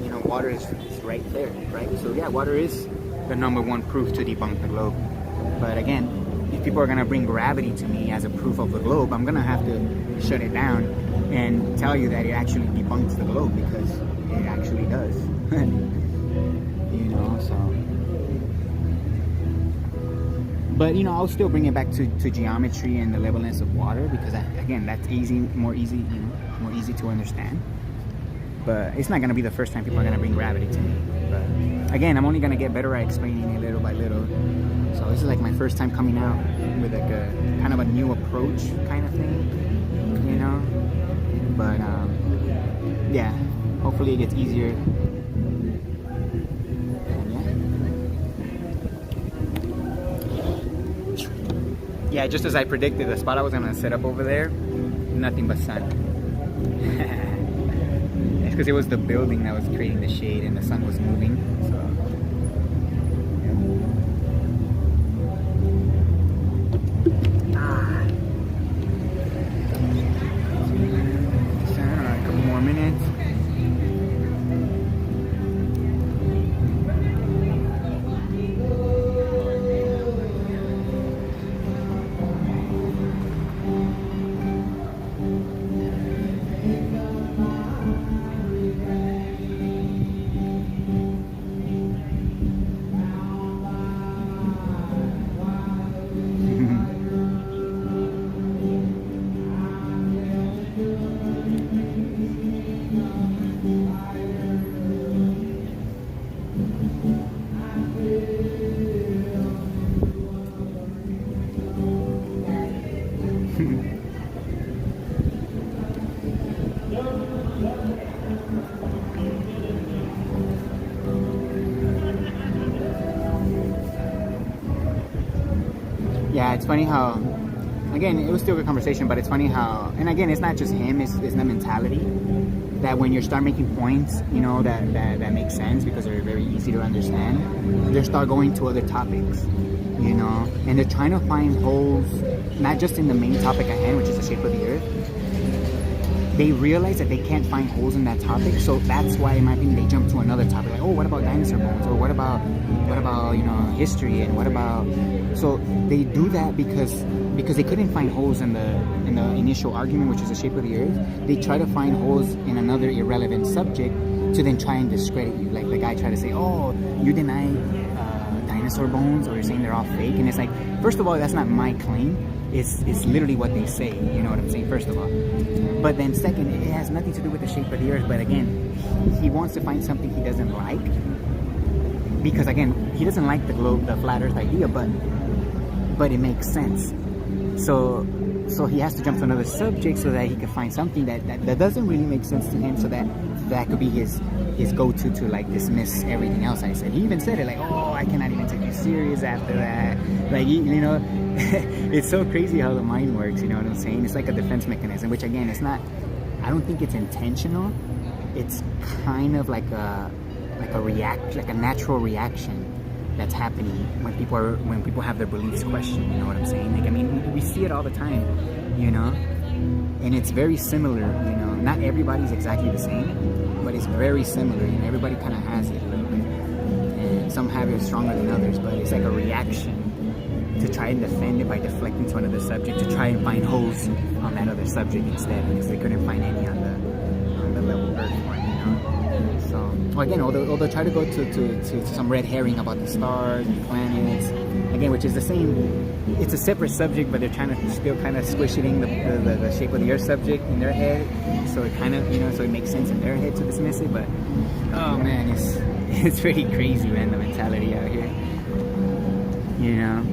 you know, water is right there, right? So yeah, water is the #1 proof to debunk the globe. But again, if people are gonna bring gravity to me as a proof of the globe, I'm gonna have to shut it down and tell you that it actually debunks the globe, because it actually does. You know, so. But, you know, I'll still bring it back to geometry and the levelness of water, because again, that's more easy to understand. But it's not gonna be the first time people are gonna bring gravity to me. But again, I'm only gonna get better at explaining it little by little. So this is like my first time coming out with like a kind of a new approach kind of thing, you know. But yeah, hopefully it gets easier. Yeah, just as I predicted, the spot I was gonna set up over there, nothing but sun. It's because it was the building that was creating the shade and the sun was moving. So, a couple more minutes. Yeah, it's funny how, again, it was still a good conversation, but it's funny how, and again, it's not just him, it's the mentality that when you start making points, you know, that make sense because they're very easy to understand, they start going to other topics, you know, and they're trying to find holes, not just in the main topic at hand, which is the shape of the earth. They realize that they can't find holes in that topic, so that's why, in my opinion, they jump to another topic, like, oh, what about dinosaur bones, or what about you know, history, and what about, so they do that because they couldn't find holes in the initial argument, which is the shape of the earth. They try to find holes in another irrelevant subject to then try and discredit you. Like the guy tried to say, oh, you deny dinosaur bones, or you're saying they're all fake, and it's like, first of all, that's not my claim. It's literally what they say, you know what I'm saying, first of all. But then second, it has nothing to do with the shape of the earth, but again, he wants to find something he doesn't like, because again, he doesn't like the flat earth idea, but it makes sense. So he has to jump to another subject so that he can find something that doesn't really make sense to him, so that could be his go-to to like dismiss everything else I said. He even said it like, oh, I cannot even take you serious after that. Like, you know, it's so crazy how the mind works, you know what I'm saying? It's like a defense mechanism, which again, it's not, I don't think it's intentional. It's kind of like a natural reaction that's happening when people have their beliefs questioned, you know what I'm saying? Like, I mean, we see it all the time, you know? And it's very similar, you know, not everybody's exactly the same, but it's very similar, you know, everybody kind of has it a little bit. And some have it stronger than others, but it's like a reaction to try and defend it by deflecting to another subject, to try and find holes on that other subject instead, because they couldn't find any on the level Earth one, you know? So, well, again, although try to go to some red herring about the stars and planets, again, which is the same, it's a separate subject, but they're trying to still kind of squish it in the shape of the earth subject in their head, so it kind of, you know, so it makes sense in their head to dismiss it. But oh man, it's pretty crazy, man, the mentality out here, you know.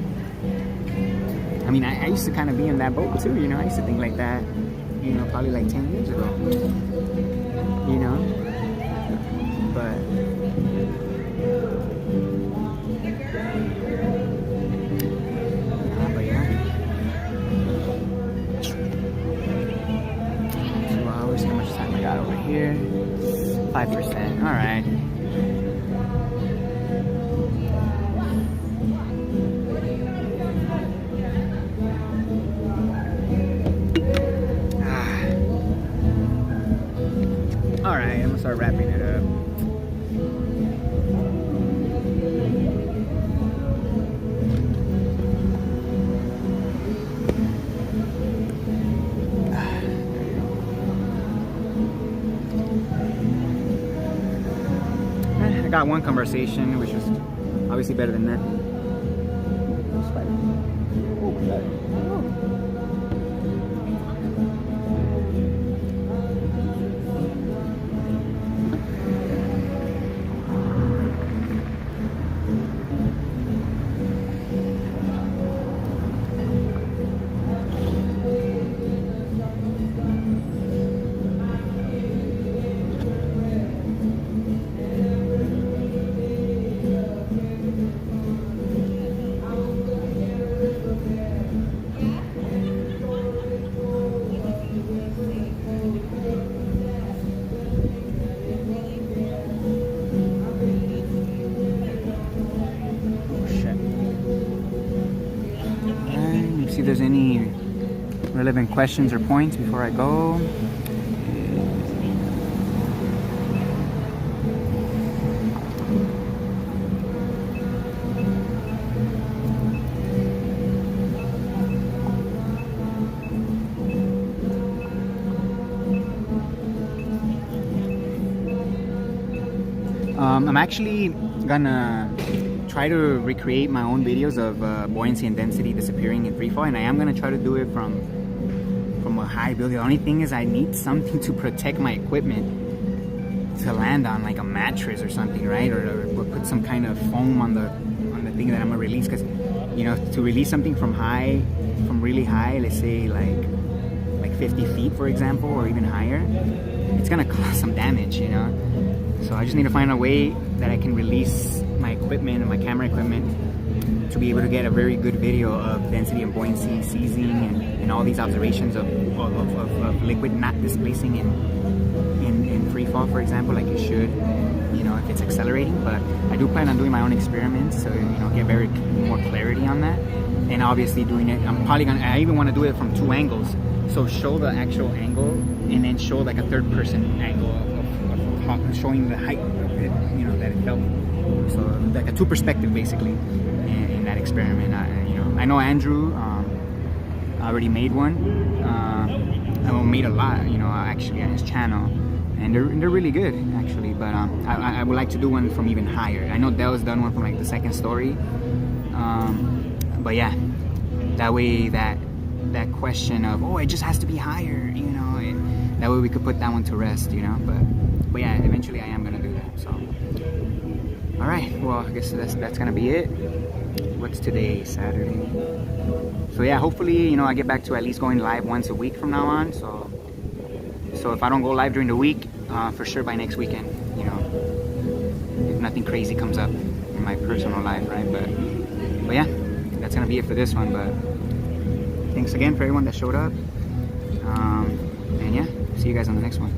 I mean, I used to kind of be in that boat too, you know. I used to think like that, you know, probably like 10 years ago, you know. But yeah. 2 hours, how much time I got over here? 5%, all right. Alright, I'm gonna start wrapping it up. I got one conversation, which is obviously better than that. See if there's any relevant questions or points before I go. I'm actually gonna try to recreate my own videos of buoyancy and density disappearing in freefall, and I am gonna try to do it from a high building. The only thing is I need something to protect my equipment to land on, like a mattress or something, right? Or put some kind of foam on the thing that I'm gonna release, because you know, to release something from really high, let's say like 50 feet, for example, or even higher, it's gonna cause some damage, you know. So I just need to find a way that I can release my equipment and my camera equipment to be able to get a very good video of density and buoyancy seizing and all these observations of liquid not displacing in free fall, for example, like it should, you know, if it's accelerating. But I do plan on doing my own experiments, so, you know, get more clarity on that. And obviously doing it, I even want to do it from 2 angles. So show the actual angle and then show like a third person angle of showing the height of it, you know, that it felt. So like a 2 perspective basically in that experiment. I know Andrew already made one. Made a lot, you know, actually on his channel, and they're really good actually. But I would like to do one from even higher. I know Dell's done one from like the 2nd story. But yeah, that way that question of, oh, it just has to be higher, you know, that way we could put that one to rest, you know. But yeah, eventually I am gonna do that. So all right, well, I guess that's gonna be it. What's today? Saturday. So yeah, hopefully, you know, I get back to at least going live once a week from now on. So if I don't go live during the week, for sure by next weekend, you know, if nothing crazy comes up in my personal life, right? But yeah, that's gonna be it for this one. But thanks again for everyone that showed up. And yeah, see you guys on the next one.